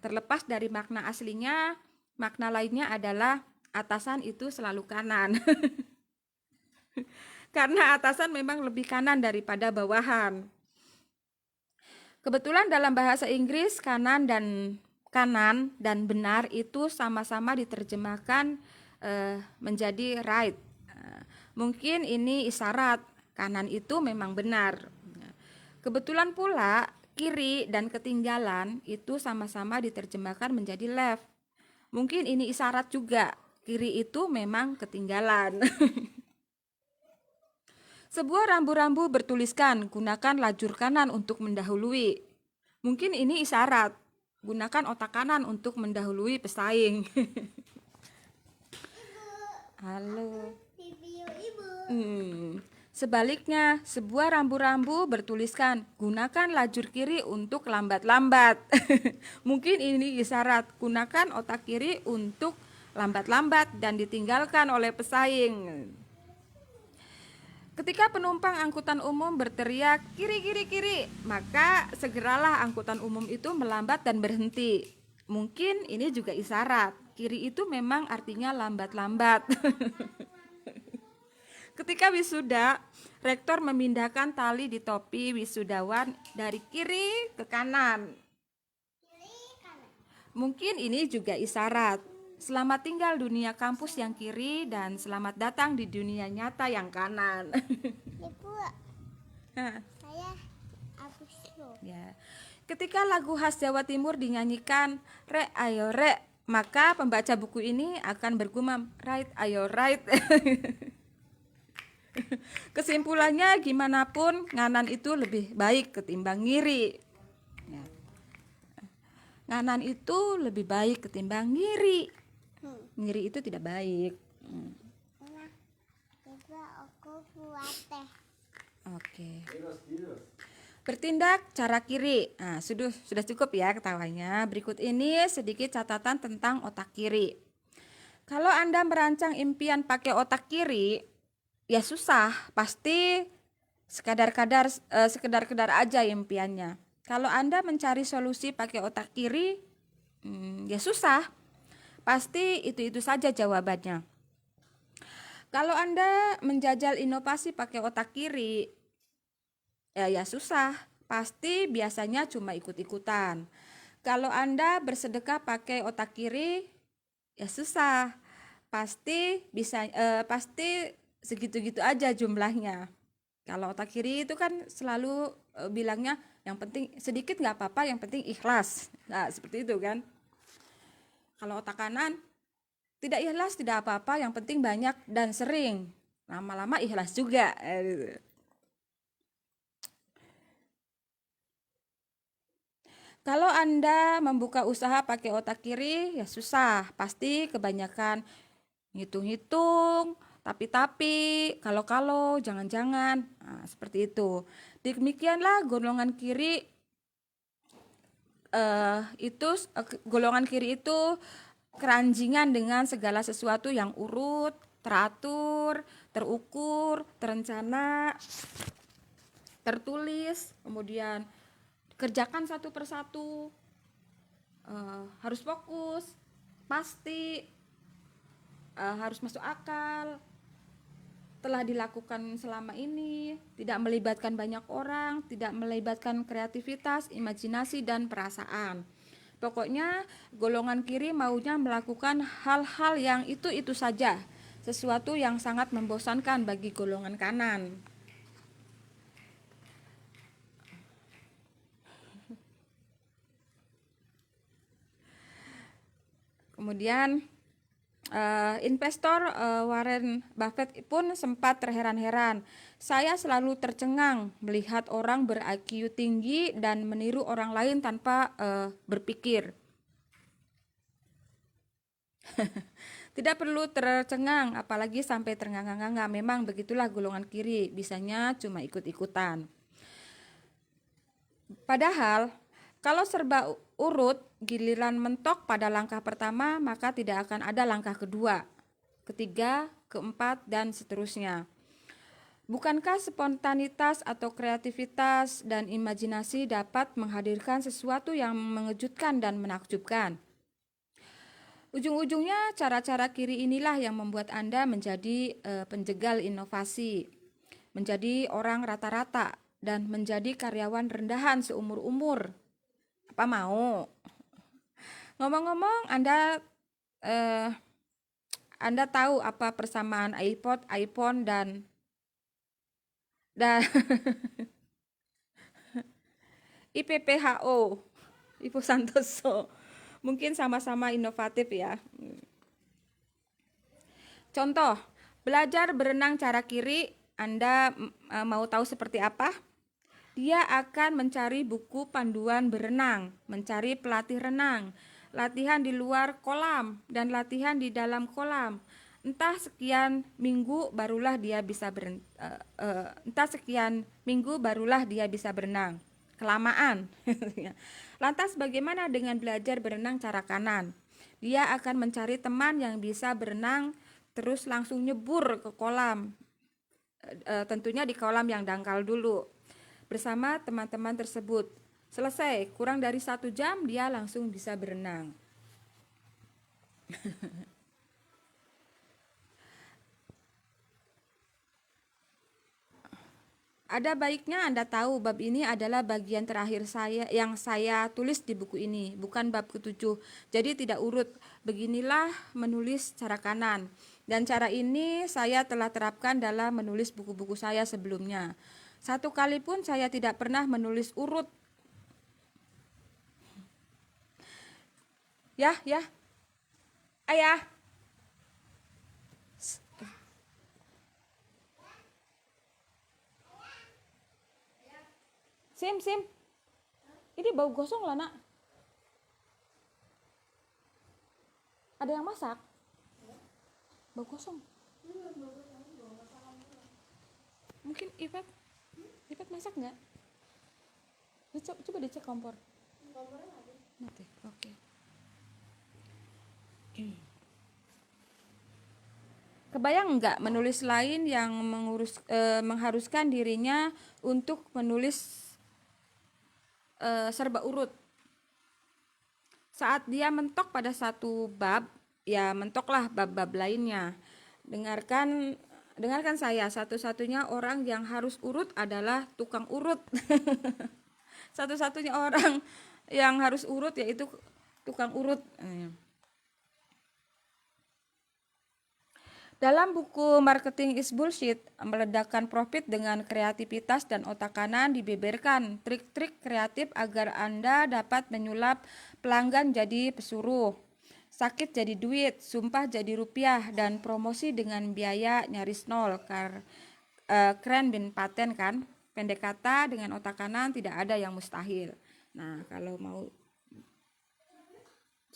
Terlepas dari makna aslinya, makna lainnya adalah atasan itu selalu kanan. Karena atasan memang lebih kanan daripada bawahan. Kebetulan dalam bahasa Inggris kanan dan benar itu sama-sama diterjemahkan menjadi right. Mungkin ini isyarat kanan itu memang benar. Kebetulan pula kiri dan ketinggalan itu sama-sama diterjemahkan menjadi left. Mungkin ini isyarat juga, kiri itu memang ketinggalan. Sebuah rambu-rambu bertuliskan, gunakan lajur kanan untuk mendahului. Mungkin ini isyarat, gunakan otak kanan untuk mendahului pesaing. Halo. Review ibu. Sebaliknya, sebuah rambu-rambu bertuliskan, gunakan lajur kiri untuk lambat-lambat. Mungkin ini isyarat, gunakan otak kiri untuk lambat-lambat dan ditinggalkan oleh pesaing. Ketika penumpang angkutan umum berteriak, kiri, kiri, kiri, maka segeralah angkutan umum itu melambat dan berhenti. Mungkin ini juga isyarat, kiri itu memang artinya lambat-lambat. Ketika wisuda, rektor memindahkan tali di topi wisudawan dari kiri ke kanan. Mungkin ini juga isyarat. Selamat tinggal dunia kampus yang kiri dan selamat datang di dunia nyata yang kanan. Ibu, saya hapus lo. Ya. Ketika lagu khas Jawa Timur dinyanyikan, "Rek ayo rek," maka pembaca buku ini akan bergumam, "Right ayo right." Kesimpulannya gimana pun nganan itu lebih baik ketimbang ngiri. Ya. Nganan itu lebih baik ketimbang ngiri. Ngiri itu tidak baik. Nah, ibu aku buat teh. Oke. Bertindak cara kiri. Nah, sudah cukup ya ketawanya. Berikut ini sedikit catatan tentang otak kiri. Kalau Anda merancang impian pakai otak kiri, ya susah, pasti sekedar-kedar aja impiannya. Kalau Anda mencari solusi pakai otak kiri, ya susah, pasti itu saja jawabannya. Kalau Anda menjajal inovasi pakai otak kiri, ya susah, pasti biasanya cuma ikut-ikutan. Kalau Anda bersedekah pakai otak kiri, ya susah, pasti segitu-gitu aja jumlahnya. Kalau otak kiri itu kan selalu bilangnya yang penting sedikit nggak apa-apa, yang penting ikhlas. Nah, seperti itu kan. Kalau otak kanan tidak ikhlas tidak apa-apa, yang penting banyak dan sering. Lama-lama ikhlas juga. Kalau Anda membuka usaha pakai otak kiri, ya susah. Pasti kebanyakan ngitung-ngitung, tapi, kalau, jangan-jangan. Nah, seperti itu. Demikianlah golongan kiri golongan kiri itu keranjingan dengan segala sesuatu yang urut, teratur, terukur, terencana, tertulis, kemudian kerjakan satu persatu, harus fokus, pasti, harus masuk akal, telah dilakukan selama ini, tidak melibatkan banyak orang, tidak melibatkan kreativitas, imajinasi, dan perasaan. Pokoknya golongan kiri maunya melakukan hal-hal yang itu saja, sesuatu yang sangat membosankan bagi golongan kanan. Kemudian investor Warren Buffett pun sempat terheran-heran. Saya selalu tercengang melihat orang ber-IQ tinggi dan meniru orang lain tanpa berpikir. Tidak perlu tercengang, apalagi sampai ternganga-nganga. Memang begitulah golongan kiri, bisanya cuma ikut-ikutan. Padahal kalau serba urut, giliran mentok pada langkah pertama, maka tidak akan ada langkah kedua, ketiga, keempat, dan seterusnya. Bukankah spontanitas atau kreativitas dan imajinasi dapat menghadirkan sesuatu yang mengejutkan dan menakjubkan? Ujung-ujungnya cara-cara kiri inilah yang membuat Anda menjadi penjegal inovasi, menjadi orang rata-rata, dan menjadi karyawan rendahan seumur-umur. Apa mau? Ngomong-ngomong, Anda tahu apa persamaan iPod, iPhone dan IPPHO, Ibu Santoso. Mungkin sama-sama inovatif ya. Contoh, belajar berenang cara kiri, Anda mau tahu seperti apa? Dia akan mencari buku panduan berenang, mencari pelatih renang, latihan di luar kolam, dan latihan di dalam kolam. Entah sekian minggu barulah dia bisa berenang. Kelamaan. Lantas bagaimana dengan belajar berenang cara kanan? Dia akan mencari teman yang bisa berenang terus langsung nyebur ke kolam. Tentunya di kolam yang dangkal dulu. Bersama teman-teman tersebut. Selesai, kurang dari 1 jam dia langsung bisa berenang. Ada baiknya Anda tahu bab ini adalah bagian terakhir saya tulis di buku ini, bukan bab ketujuh. Jadi tidak urut. Beginilah menulis cara kanan. Dan cara ini saya telah terapkan dalam menulis buku-buku saya sebelumnya. Satu kali pun saya tidak pernah menulis urut. Ya. Ayah. Sim. Ini bau gosong lah, Nak. Ada yang masak? Bau gosong. Mungkin Ipat masak nggak? Coba dicek kompor. Mati. Oke. Kebayang nggak menulis lain yang mengharuskan dirinya untuk menulis serba urut. Saat dia mentok pada satu bab, ya mentoklah bab-bab lainnya. Dengarkan saya, satu-satunya orang yang harus urut adalah tukang urut. Satu-satunya orang yang harus urut yaitu tukang urut. Dalam buku Marketing is Bullshit, meledakkan profit dengan kreativitas dan otak kanan dibeberkan trik-trik kreatif agar Anda dapat menyulap pelanggan jadi pesuruh, sakit jadi duit, sumpah jadi rupiah, dan promosi dengan biaya nyaris nol. Keren bin paten kan? Pendek kata, dengan otak kanan tidak ada yang mustahil. Nah, kalau mau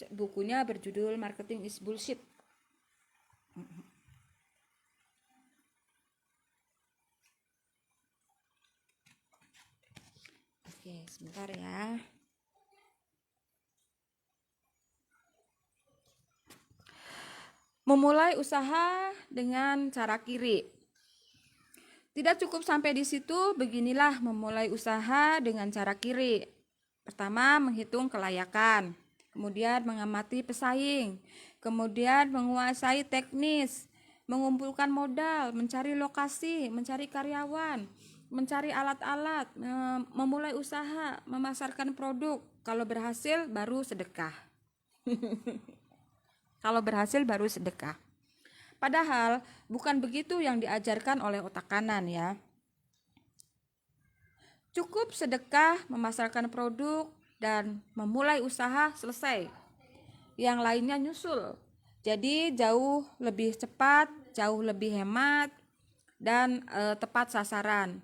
bukunya berjudul Marketing is Bullshit. Oke, sebentar ya. Memulai usaha dengan cara kiri. Tidak cukup sampai di situ, beginilah memulai usaha dengan cara kiri. Pertama, menghitung kelayakan. Kemudian mengamati pesaing. Kemudian menguasai teknis. Mengumpulkan modal, mencari lokasi, mencari karyawan, mencari alat-alat, memulai usaha, memasarkan produk. Kalau berhasil baru sedekah. Kalau berhasil baru sedekah. Padahal bukan begitu yang diajarkan oleh otak kanan ya. Cukup sedekah, memasarkan produk, dan memulai usaha, selesai. Yang lainnya nyusul. Jadi jauh lebih cepat, jauh lebih hemat, dan tepat sasaran.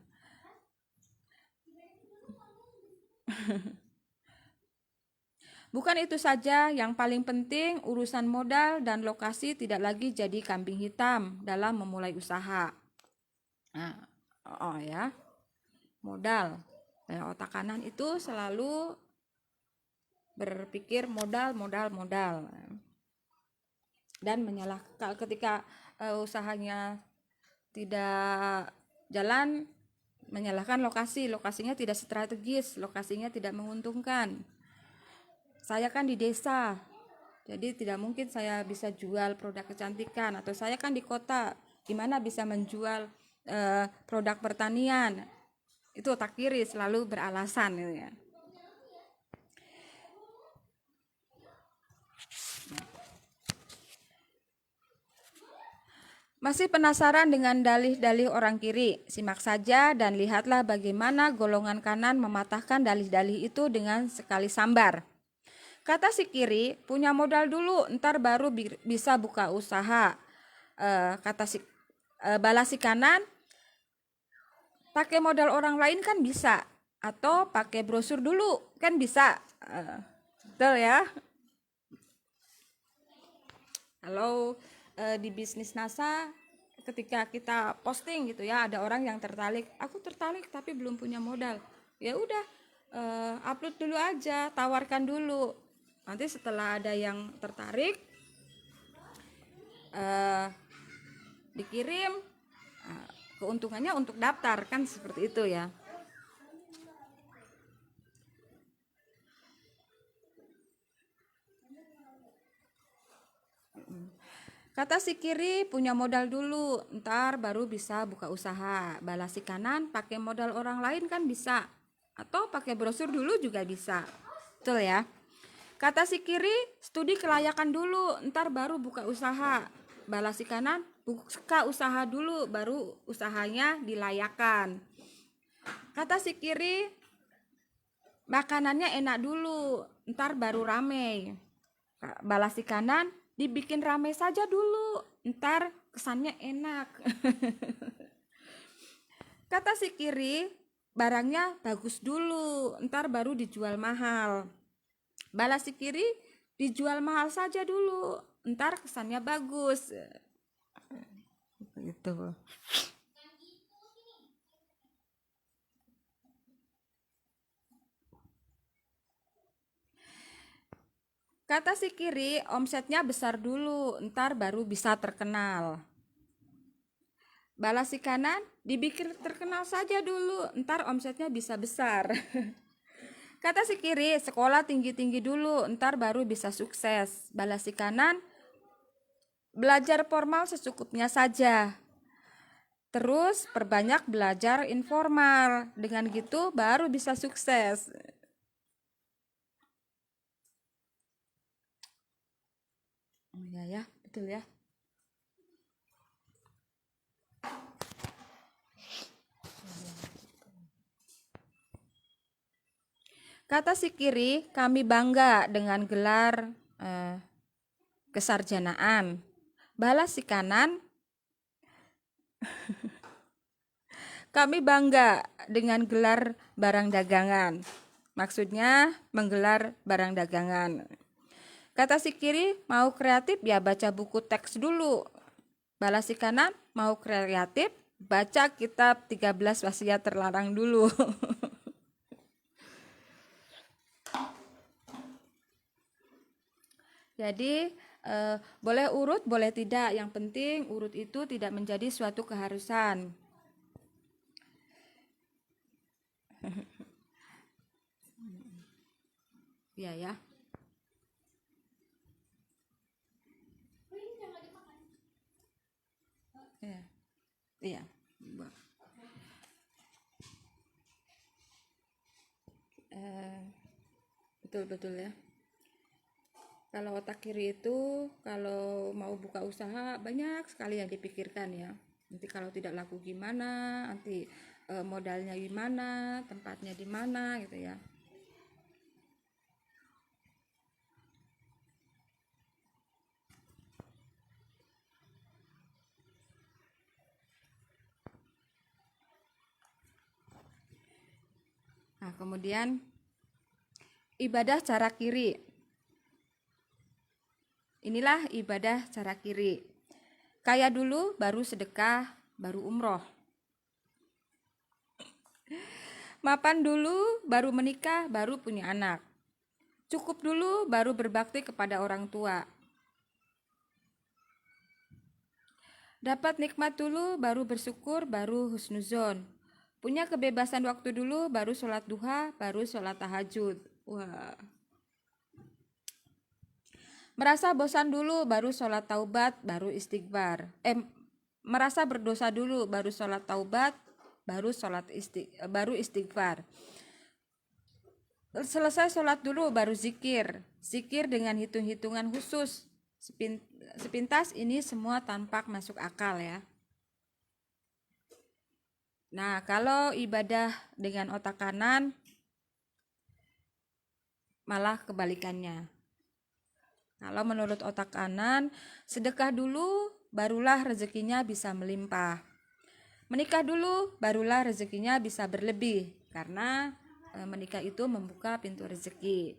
Bukan itu saja, yang paling penting urusan modal dan lokasi tidak lagi jadi kambing hitam dalam memulai usaha. Nah, ya, modal. Otak kanan itu selalu berpikir modal. Dan menyalahkan ketika usahanya tidak jalan, menyalahkan lokasinya tidak strategis, lokasinya tidak menguntungkan. Saya kan di desa, jadi tidak mungkin saya bisa jual produk kecantikan, atau saya kan di kota, gimana bisa menjual produk pertanian. Itu otak kiri selalu beralasan gitu ya. Masih penasaran dengan dalih-dalih orang kiri? Simak saja dan lihatlah bagaimana golongan kanan mematahkan dalih-dalih itu dengan sekali sambar. Kata si kiri, punya modal dulu, ntar baru bisa buka usaha. Balas si kanan, pakai modal orang lain kan bisa, atau pakai brosur dulu kan bisa. Betul ya? Kalau di bisnis NASA, ketika kita posting gitu ya, ada orang yang tertarik, aku tertarik tapi belum punya modal, ya udah upload dulu aja, tawarkan dulu, nanti setelah ada yang tertarik dikirim, keuntungannya untuk daftar, kan seperti itu ya. Kata si kiri punya modal dulu, ntar baru bisa buka usaha. Balas si kanan pakai modal orang lain kan bisa. Atau pakai brosur dulu juga bisa. Betul ya? Kata si kiri studi kelayakan dulu, ntar baru buka usaha. Balas si kanan buka usaha dulu, baru usahanya dilayakan. Kata si kiri makanannya enak dulu, ntar baru rame. Balas si kanan dibikin rame saja dulu, ntar kesannya enak. Kata si kiri barangnya bagus dulu, ntar baru dijual mahal. Balas si kiri dijual mahal saja dulu, ntar kesannya bagus. Gitu. Kata si kiri omsetnya besar dulu, ntar baru bisa terkenal. Balas si kanan dibikin terkenal saja dulu, ntar omsetnya bisa besar. Kata si kiri sekolah tinggi-tinggi dulu, ntar baru bisa sukses. Balas si kanan belajar formal secukupnya saja. Terus perbanyak belajar informal, dengan gitu baru bisa sukses. Oh ya, betul ya. Kata si kiri, kami bangga dengan gelar kesarjanaan. Balas si kanan, kami bangga dengan gelar barang dagangan. Maksudnya menggelar barang dagangan. Kata si kiri, mau kreatif ya baca buku teks dulu. Balas si kanan, mau kreatif baca kitab 13 wasiat terlarang dulu. Jadi boleh urut, boleh tidak. Yang penting urut itu tidak menjadi suatu keharusan. Iya ya. Iya. Iya. Betul-betul ya. Kalau otak kiri itu kalau mau buka usaha banyak sekali yang dipikirkan ya. Nanti kalau tidak laku gimana, nanti modalnya gimana, tempatnya di mana gitu ya. Nah, kemudian ibadah cara kiri. Inilah ibadah cara kiri. Kaya dulu, baru sedekah, baru umroh. Mapan dulu, baru menikah, baru punya anak. Cukup dulu, baru berbakti kepada orang tua. Dapat nikmat dulu, baru bersyukur, baru husnuzon. Punya kebebasan waktu dulu, baru sholat duha, baru sholat tahajud. Wah. Merasa bosan dulu, baru sholat taubat, baru istighfar. Merasa berdosa dulu, baru sholat taubat, baru istighfar. Selesai sholat dulu, baru zikir. Zikir dengan hitung-hitungan khusus. Sepintas ini semua tampak masuk akal ya. Nah, kalau ibadah dengan otak kanan, malah kebalikannya. Kalau menurut otak kanan, sedekah dulu, barulah rezekinya bisa melimpah. Menikah dulu, barulah rezekinya bisa berlebih, karena menikah itu membuka pintu rezeki.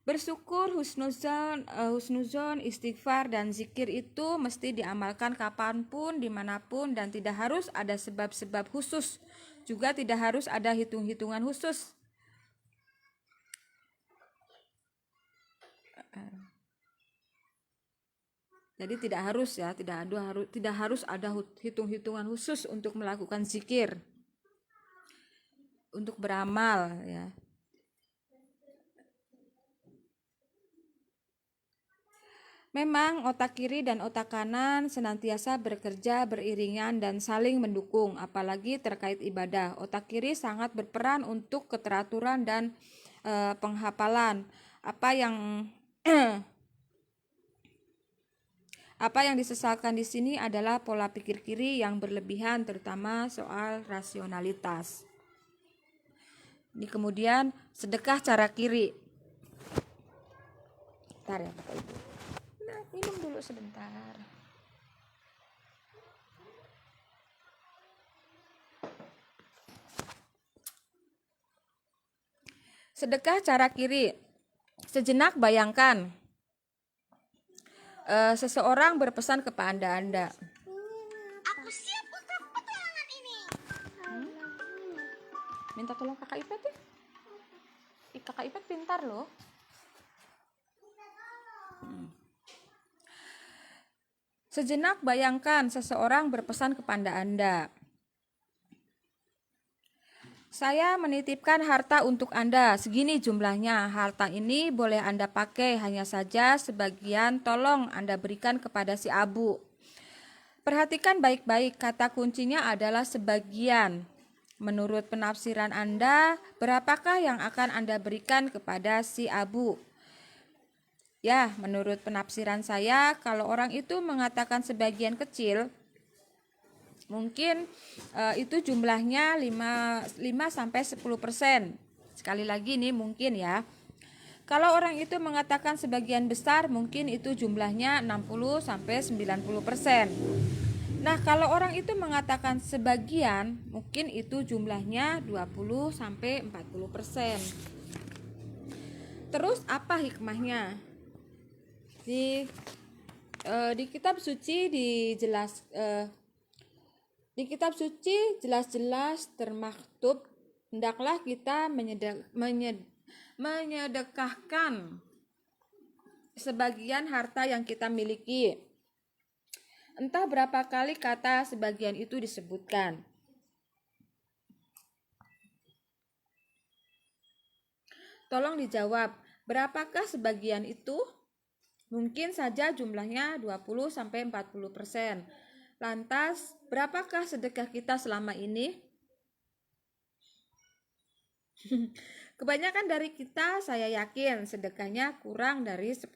Bersyukur, husnuzon, istighfar, dan zikir itu mesti diamalkan kapanpun, dimanapun, dan tidak harus ada sebab-sebab khusus. Juga tidak harus ada hitung-hitungan khusus. Jadi tidak harus ya, tidak harus ada hitung-hitungan khusus untuk melakukan zikir, untuk beramal ya. Memang otak kiri dan otak kanan senantiasa bekerja beriringan dan saling mendukung, apalagi terkait ibadah. Otak kiri sangat berperan untuk keteraturan dan penghafalan. Apa yang apa yang disesalkan di sini adalah pola pikir kiri yang berlebihan, terutama soal rasionalitas. Ini kemudian sedekah cara kiri. Bentar ya Bapak Ibu. Nah, minum dulu sebentar. Sedekah cara kiri. Sejenak bayangkan seseorang berpesan kepada Anda. Aku siap untuk petualangan ini. Minta tolong kakak Ipet ya. Kakak Ipet pintar loh. Sejenak bayangkan seseorang berpesan kepada Anda. Saya menitipkan harta untuk Anda, segini jumlahnya. Harta ini boleh Anda pakai, hanya saja sebagian tolong Anda berikan kepada si Abu. Perhatikan baik-baik, kata kuncinya adalah sebagian. Menurut penafsiran Anda, berapakah yang akan Anda berikan kepada si Abu? Ya, menurut penafsiran saya, kalau orang itu mengatakan sebagian kecil, mungkin itu jumlahnya 5-10%. Sekali lagi nih mungkin ya. Kalau orang itu mengatakan sebagian besar, mungkin itu jumlahnya 60-90%. Nah, kalau orang itu mengatakan sebagian, mungkin itu jumlahnya 20-40%. Terus apa hikmahnya? Di kitab suci di kitab suci jelas-jelas termaktub, hendaklah kita menyedekahkan sebagian harta yang kita miliki. Entah berapa kali kata sebagian itu disebutkan. Tolong dijawab, berapakah sebagian itu? Mungkin saja jumlahnya 20-40%. Lantas, berapakah sedekah kita selama ini? Kebanyakan dari kita, saya yakin sedekahnya kurang dari 10%.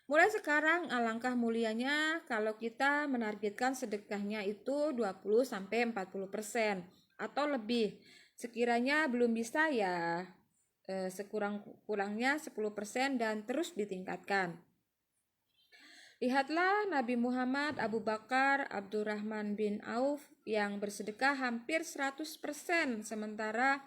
Mulai sekarang alangkah mulianya kalau kita menargetkan sedekahnya itu 20-40% atau lebih. Sekiranya belum bisa ya sekurang-kurangnya 10% dan terus ditingkatkan. Lihatlah Nabi Muhammad, Abu Bakar, Abdurrahman bin Auf yang bersedekah hampir 100%, sementara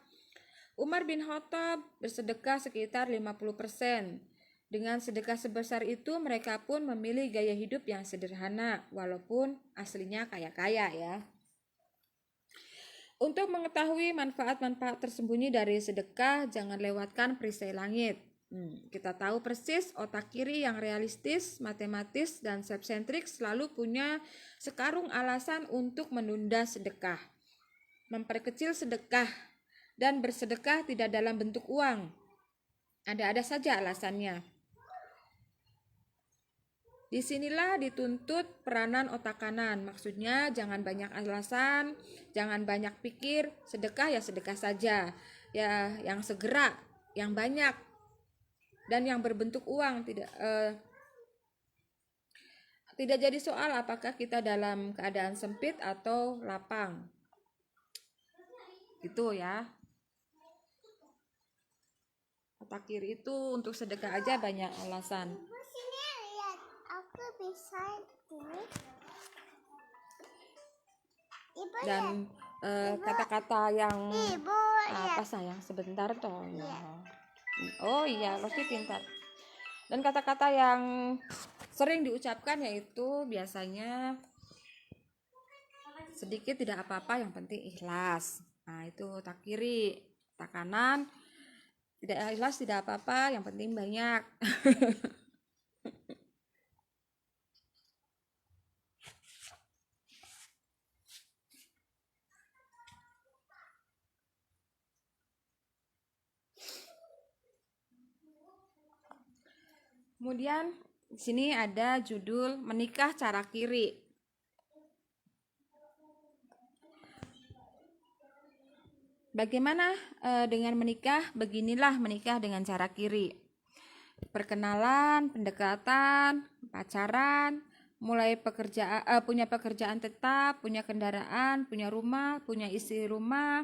Umar bin Khattab bersedekah sekitar 50%. Dengan sedekah sebesar itu mereka pun memilih gaya hidup yang sederhana, walaupun aslinya kaya-kaya ya. Untuk mengetahui manfaat-manfaat tersembunyi dari sedekah, jangan lewatkan perisai langit. Kita tahu persis otak kiri yang realistis, matematis, dan self-centric selalu punya sekarung alasan untuk menunda sedekah. Memperkecil sedekah dan bersedekah tidak dalam bentuk uang. Ada-ada saja alasannya. Disinilah dituntut peranan otak kanan. Maksudnya jangan banyak alasan, jangan banyak pikir, sedekah ya sedekah saja. Ya yang segera, yang banyak, dan yang berbentuk uang. Tidak jadi soal apakah kita dalam keadaan sempit atau lapang. Gitu ya. Otak kiri itu untuk sedekah aja banyak alasan. Ibu sini lihat, aku bisa gini. Ibu Dan kata-kata yang Ibu apa sayang sebentar toh ya. Oh iya, Rosti pintar. Dan kata-kata yang sering diucapkan yaitu biasanya sedikit tidak apa-apa, yang penting ikhlas. Nah itu otak kiri. Otak kanan tidak ikhlas tidak apa-apa, yang penting banyak. Kemudian Di sini ada judul menikah cara kiri. Bagaimana dengan menikah? Beginilah menikah dengan cara kiri. Perkenalan, pendekatan, pacaran, mulai punya pekerjaan tetap, punya kendaraan, punya rumah, punya isi rumah,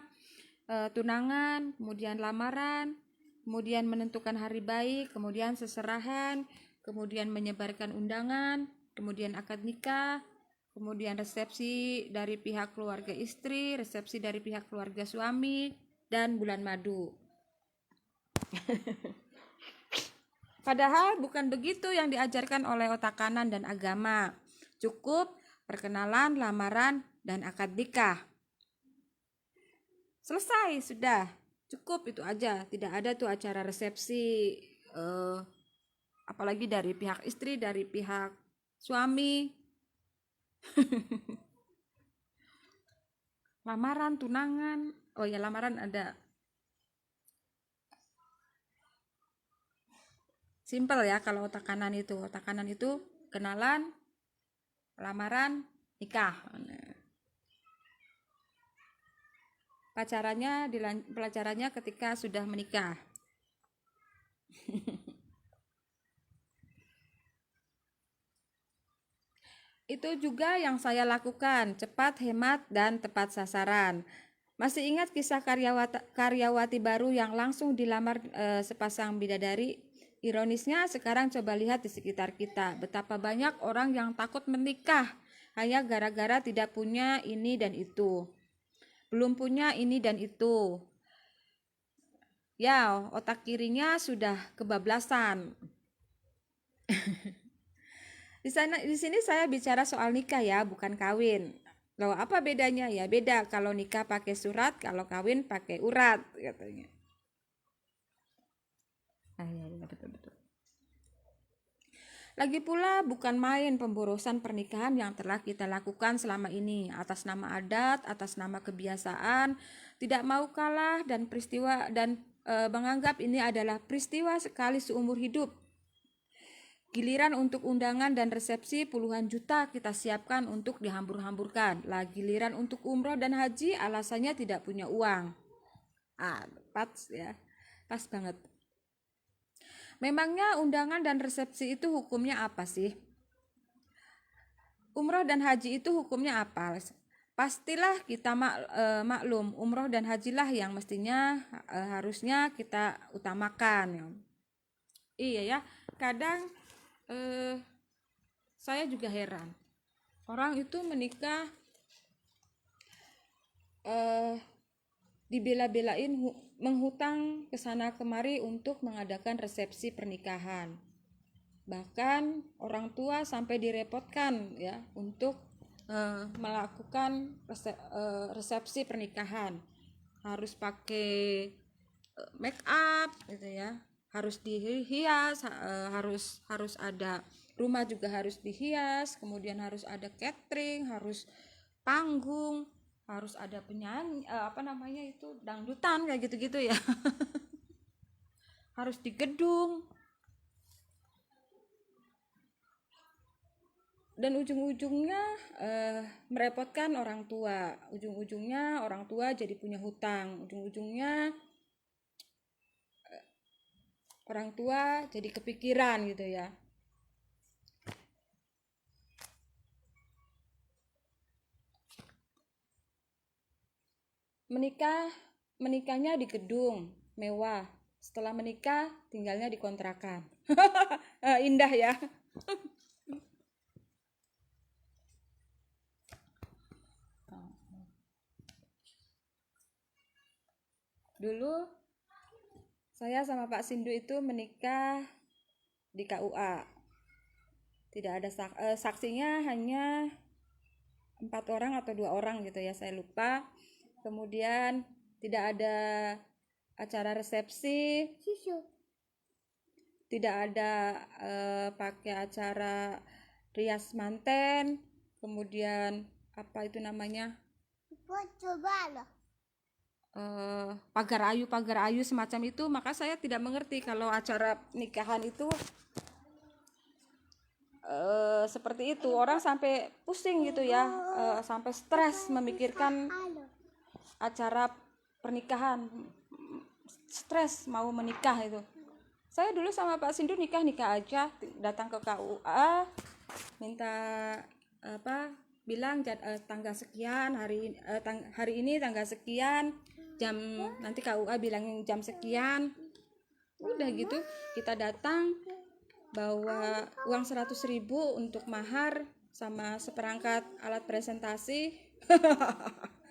tunangan, kemudian lamaran, kemudian menentukan hari baik, kemudian seserahan, kemudian menyebarkan undangan, kemudian akad nikah, kemudian resepsi dari pihak keluarga istri, resepsi dari pihak keluarga suami, dan bulan madu. Padahal bukan begitu yang diajarkan oleh otak kanan dan agama. Cukup perkenalan, lamaran, dan akad nikah. Selesai, sudah. Cukup itu aja. Tidak ada tuh acara resepsi, apalagi dari pihak istri, dari pihak suami. Lamaran, tunangan. Oh ya, lamaran ada. Simpel ya kalau otak kanan itu. Otak kanan itu kenalan, lamaran, nikah. Pelajarannya ketika sudah menikah. Itu juga yang saya lakukan, cepat, hemat, dan tepat sasaran. Masih ingat kisah karyawati baru yang langsung dilamar sepasang bidadari? Ironisnya sekarang coba lihat di sekitar kita, betapa banyak orang yang takut menikah hanya gara-gara tidak punya ini dan itu. Belum punya ini dan itu. Ya, otak kirinya sudah kebablasan. Di sini saya bicara soal nikah ya, bukan kawin. Loh, apa bedanya? Ya beda, kalau nikah pakai surat, kalau kawin pakai urat katanya. Ya, betul. Lagi pula bukan main pemborosan pernikahan yang telah kita lakukan selama ini atas nama adat, atas nama kebiasaan, tidak mau kalah dan menganggap ini adalah peristiwa sekali seumur hidup. Giliran untuk undangan dan resepsi puluhan juta kita siapkan untuk dihambur-hamburkan. Lah giliran untuk umroh dan haji alasannya tidak punya uang. Pas ya. Pas banget. Memangnya undangan dan resepsi itu hukumnya apa sih? Umroh dan haji itu hukumnya apa? Pastilah kita maklum, umroh dan hajilah yang mestinya harusnya kita utamakan. Iya ya, kadang saya juga heran. Orang itu menikah dibela-belain menghutang ke sana kemari untuk mengadakan resepsi pernikahan. Bahkan orang tua sampai direpotkan ya untuk melakukan resepsi pernikahan. Harus pakai make up gitu ya. Harus dihias, harus ada rumah juga harus dihias, kemudian harus ada catering, harus panggung, harus ada penyanyi, dangdutan kayak gitu-gitu ya. Harus di gedung. Dan ujung-ujungnya merepotkan orang tua. Ujung-ujungnya orang tua jadi punya hutang. Ujung-ujungnya orang tua jadi kepikiran gitu ya. Menikahnya di gedung mewah. Setelah menikah tinggalnya di kontrakan. Indah ya. Dulu saya sama Pak Sindu itu menikah di KUA. Tidak ada saksinya, hanya 4 orang atau 2 orang gitu ya, saya lupa. Kemudian tidak ada acara resepsi, tidak ada pakai acara rias manten, kemudian apa itu namanya, pagar ayu semacam itu. Maka saya tidak mengerti kalau acara nikahan itu seperti itu, orang sampai pusing gitu ya, sampai stres memikirkan acara pernikahan, stres mau menikah itu. Saya dulu sama Pak Sindu nikah aja, datang ke KUA, minta bilang tanggal sekian, hari ini tanggal sekian, jam nanti KUA bilangin jam sekian. Udah gitu kita datang bawa uang 100.000 untuk mahar sama seperangkat alat presentasi.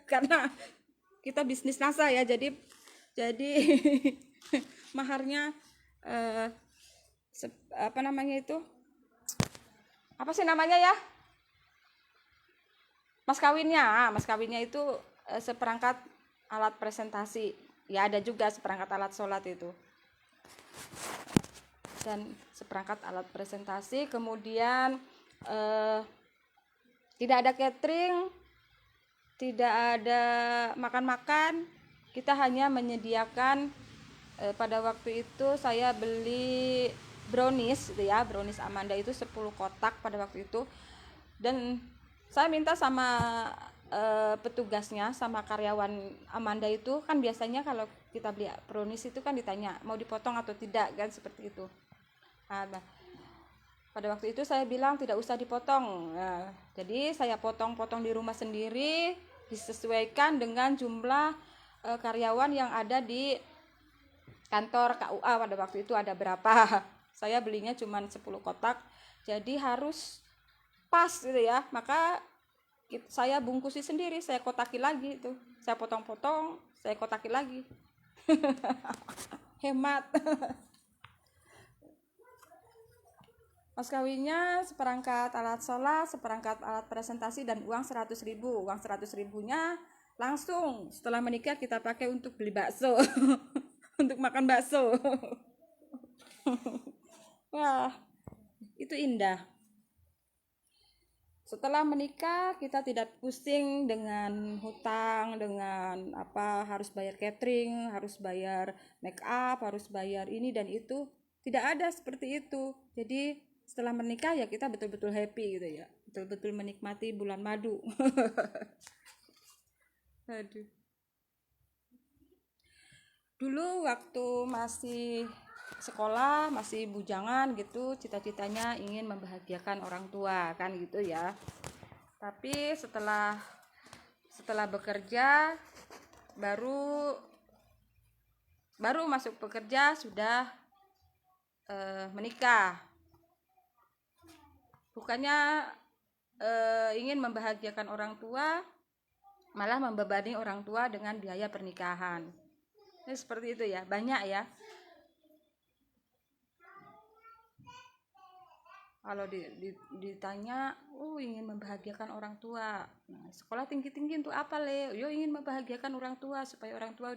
Karena kita bisnis NASA ya, jadi maharnya apa namanya itu, apa sih namanya ya, mas kawinnya itu seperangkat alat presentasi ya, ada juga seperangkat alat sholat itu dan seperangkat alat presentasi. Kemudian tidak ada catering, tidak ada makan-makan, kita hanya menyediakan pada waktu itu saya beli brownies gitu ya, brownies Amanda itu 10 kotak pada waktu itu, dan saya minta sama petugasnya, sama karyawan Amanda itu, kan biasanya kalau kita beli brownies itu kan ditanya mau dipotong atau tidak kan, seperti itu. Nah, pada waktu itu saya bilang tidak usah dipotong. Nah, jadi saya potong-potong di rumah sendiri, disesuaikan dengan jumlah karyawan yang ada di kantor KUA pada waktu itu ada berapa. Saya belinya cuma 10 kotak, jadi harus pas gitu ya. Maka saya bungkusi sendiri, saya kotaki lagi itu, saya potong-potong, saya kotaki lagi. Hemat. Mas kawinnya seperangkat alat sholat, seperangkat alat presentasi, dan uang 100.000. Uang 100.000-nya langsung setelah menikah kita pakai untuk beli bakso. Untuk makan bakso. Wah, itu indah. Setelah menikah kita tidak pusing dengan hutang, dengan harus bayar catering, harus bayar make up, harus bayar ini dan itu. Tidak ada seperti itu. Jadi setelah menikah ya kita betul-betul happy gitu ya, betul-betul menikmati bulan madu. Aduh. Dulu waktu masih sekolah, masih bujangan gitu, cita-citanya ingin membahagiakan orang tua kan gitu ya. Tapi setelah bekerja, baru masuk bekerja sudah menikah. Bukannya ingin membahagiakan orang tua, malah membebani orang tua dengan biaya pernikahan. Ini seperti itu ya, banyak ya. Kalau ditanya, ingin membahagiakan orang tua. Nah, sekolah tinggi-tinggi untuk apa, Le? Yo ingin membahagiakan orang tua supaya orang tua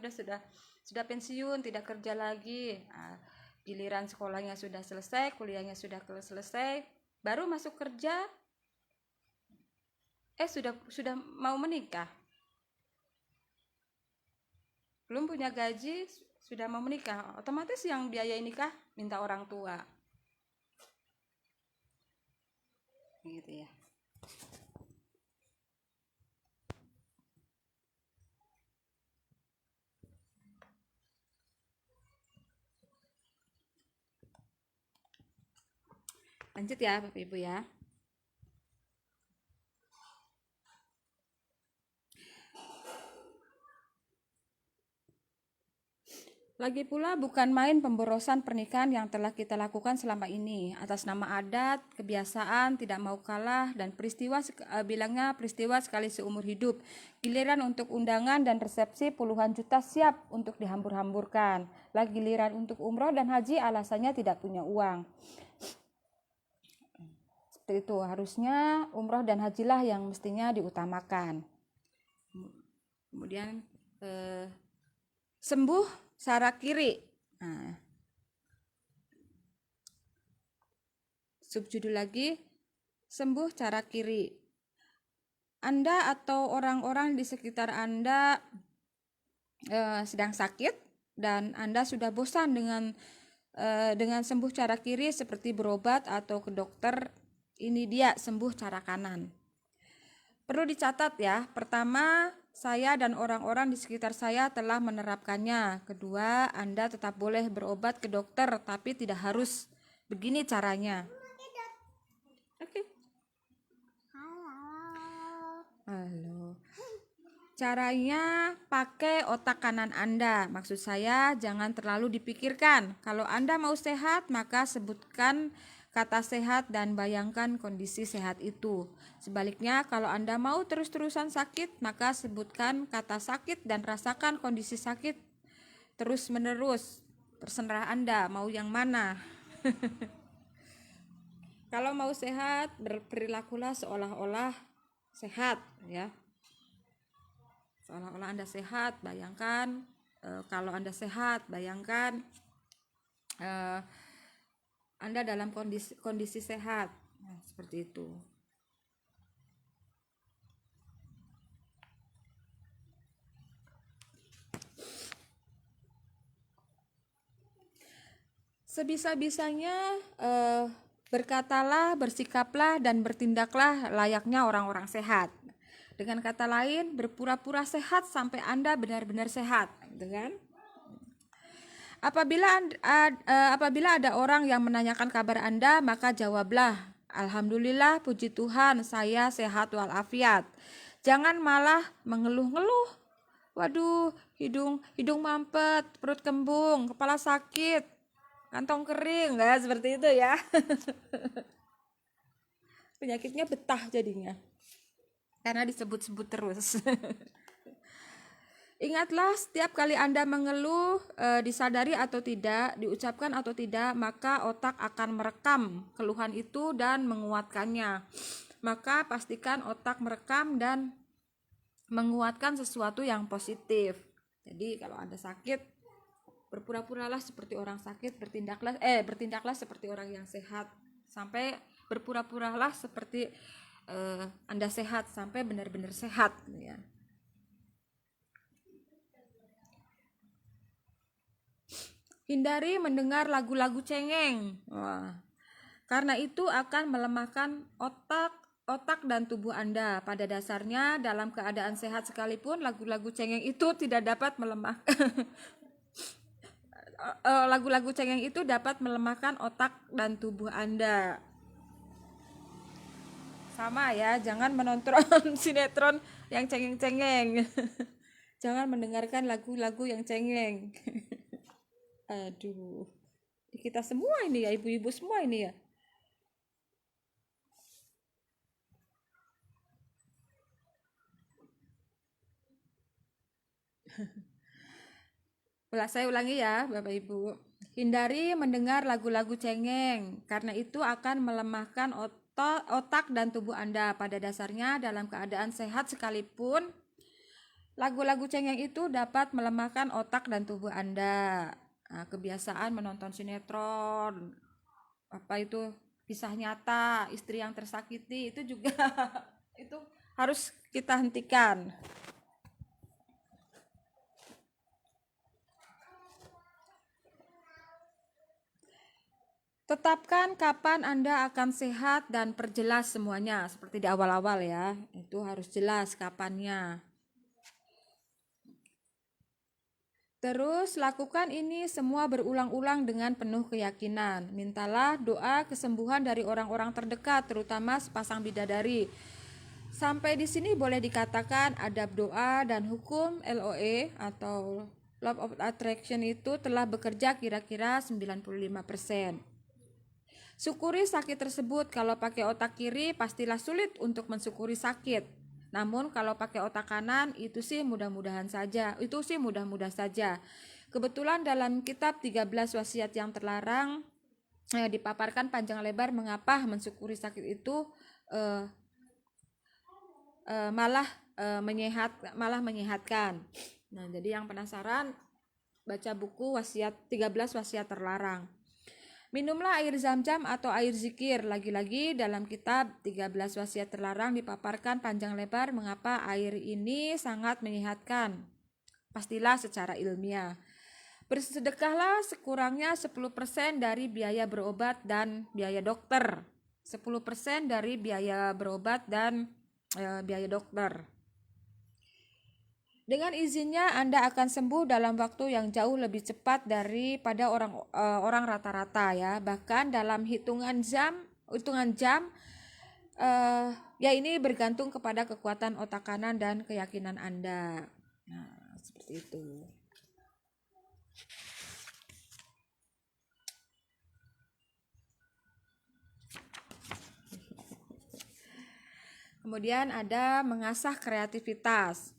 sudah pensiun, tidak kerja lagi. Nah, giliran sekolahnya sudah selesai, kuliahnya sudah selesai, baru masuk kerja, sudah mau menikah. Belum punya gaji, sudah mau menikah. Otomatis yang biaya nikah minta orang tua. Gitu ya. Lanjut ya Bapak Ibu ya. Lagi pula bukan main pemborosan pernikahan yang telah kita lakukan selama ini atas nama adat, kebiasaan, tidak mau kalah, dan bilangnya peristiwa sekali seumur hidup. Giliran untuk undangan dan resepsi puluhan juta siap untuk dihambur-hamburkan. Lagi giliran untuk umroh dan haji alasannya tidak punya uang. Seperti itu, harusnya umroh dan hajilah yang mestinya diutamakan. Kemudian sembuh cara kiri. Nah, subjudul lagi, sembuh cara kiri. Anda atau orang-orang di sekitar Anda sedang sakit dan Anda sudah bosan dengan sembuh cara kiri seperti berobat atau ke dokter Ini dia sembuh cara kanan. Perlu dicatat ya, pertama, saya dan orang-orang di sekitar saya telah menerapkannya. Kedua, Anda tetap boleh berobat ke dokter, tapi tidak harus. Begini caranya. Oke. Halo. Halo. Caranya pakai otak kanan Anda. Maksud saya jangan terlalu dipikirkan. Kalau Anda mau sehat, maka sebutkan kata sehat dan bayangkan kondisi sehat itu. Sebaliknya, kalau Anda mau terus-terusan sakit, maka sebutkan kata sakit dan rasakan kondisi sakit terus-menerus. Terserah Anda mau yang mana. Kalau mau sehat, berperilakulah seolah-olah sehat ya. Seolah-olah Anda sehat, bayangkan kalau Anda sehat, bayangkan Anda dalam kondisi sehat. Nah, seperti itu. Sebisa-bisanya berkatalah, bersikaplah, dan bertindaklah layaknya orang-orang sehat. Dengan kata lain, berpura-pura sehat sampai Anda benar-benar sehat, gitu kan? Apabila ada orang yang menanyakan kabar Anda, maka jawablah, Alhamdulillah, puji Tuhan, saya sehat walafiat. Jangan malah mengeluh-ngeluh. Waduh, hidung mampet, perut kembung, kepala sakit, kantong kering, nggak seperti itu ya. Penyakitnya betah jadinya, karena disebut-sebut terus. Ingatlah, setiap kali Anda mengeluh, disadari atau tidak, diucapkan atau tidak, maka otak akan merekam keluhan itu dan menguatkannya. Maka pastikan otak merekam dan menguatkan sesuatu yang positif. Jadi kalau Anda sakit, berpura-puralah seperti orang sakit, bertindaklah seperti orang yang sehat, sampai berpura-puralah seperti Anda sehat sampai benar-benar sehat ya. Hindari mendengar lagu-lagu cengeng. Wah. Karena itu akan melemahkan otak dan tubuh Anda. Pada dasarnya, dalam keadaan sehat sekalipun, lagu-lagu cengeng itu tidak dapat melemahkan lagu-lagu cengeng itu dapat melemahkan otak dan tubuh Anda. Sama ya, jangan menonton sinetron yang cengeng-cengeng. Jangan mendengarkan lagu-lagu yang cengeng. Aduh, kita semua ini ya, ibu-ibu semua ini ya. Saya ulangi ya, Bapak Ibu. Hindari mendengar lagu-lagu cengeng, karena itu akan melemahkan otak dan tubuh Anda. Pada dasarnya, dalam keadaan sehat sekalipun, lagu-lagu cengeng itu dapat melemahkan otak dan tubuh Anda. Nah, kebiasaan menonton sinetron, apa itu, kisah nyata, istri yang tersakiti, itu juga itu harus kita hentikan. Tetapkan kapan Anda akan sehat dan perjelas semuanya, seperti di awal-awal ya. Itu harus jelas kapannya. Terus lakukan ini semua berulang-ulang dengan penuh keyakinan. Mintalah doa kesembuhan dari orang-orang terdekat, terutama sepasang bidadari. Sampai di sini boleh dikatakan adab doa dan hukum LOE atau Law of Attraction itu telah bekerja kira-kira 95%. Syukuri sakit tersebut. Kalau pakai otak kiri pastilah sulit untuk mensyukuri sakit. Namun kalau pakai otak kanan itu sih mudah-mudahan saja. Itu sih mudah-mudah saja. Kebetulan dalam kitab 13 wasiat yang terlarang dipaparkan panjang lebar mengapa mensyukuri sakit itu malah menyehatkan. Nah, jadi yang penasaran baca buku 13 wasiat terlarang. Minumlah air zam-zam atau air zikir. Lagi-lagi dalam kitab 13 wasiat terlarang dipaparkan panjang lebar mengapa air ini sangat menyehatkan. Pastilah secara ilmiah. Bersedekahlah sekurangnya 10% dari biaya berobat dan biaya dokter. 10% dari biaya berobat dan biaya dokter. Dengan izinnya Anda akan sembuh dalam waktu yang jauh lebih cepat daripada orang rata-rata ya. Bahkan dalam hitungan jam ya ini bergantung kepada kekuatan otak kanan dan keyakinan Anda. Nah, seperti itu. Kemudian ada mengasah kreativitas.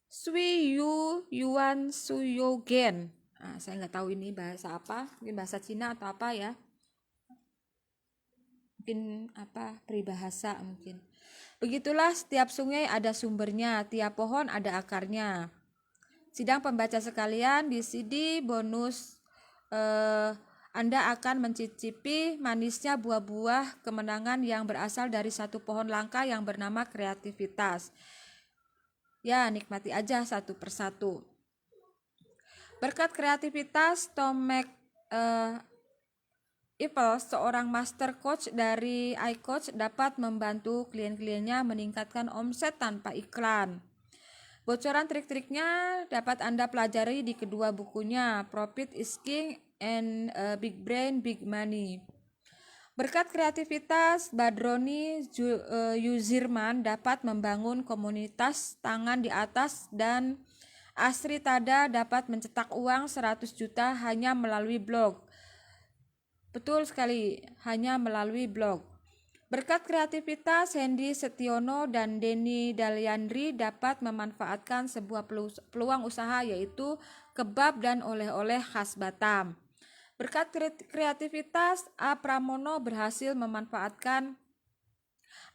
Sui Yu Yuan Suyogen. Nah, saya nggak tahu ini bahasa apa, mungkin bahasa Cina atau apa ya. Mungkin apa peribahasa mungkin. Begitulah setiap sungai ada sumbernya, tiap pohon ada akarnya. Sidang pembaca sekalian, di CD bonus Anda akan mencicipi manisnya buah-buah kemenangan yang berasal dari satu pohon langka yang bernama kreativitas. Ya, nikmati aja satu persatu. Berkat kreativitas, Tom McEvil, seorang master coach dari iCoach, dapat membantu klien-kliennya meningkatkan omset tanpa iklan. Bocoran trik-triknya dapat Anda pelajari di kedua bukunya, Profit is King and Big Brain, Big Money. Berkat kreativitas, Badroni Yuzirman dapat membangun komunitas tangan di atas dan Asri Tada dapat mencetak uang 100 juta hanya melalui blog. Betul sekali, hanya melalui blog. Berkat kreativitas, Hendy Setiono dan Denny Dalyandri dapat memanfaatkan sebuah peluang usaha yaitu kebab dan oleh-oleh khas Batam. Berkat kreativitas, A. Pramono berhasil memanfaatkan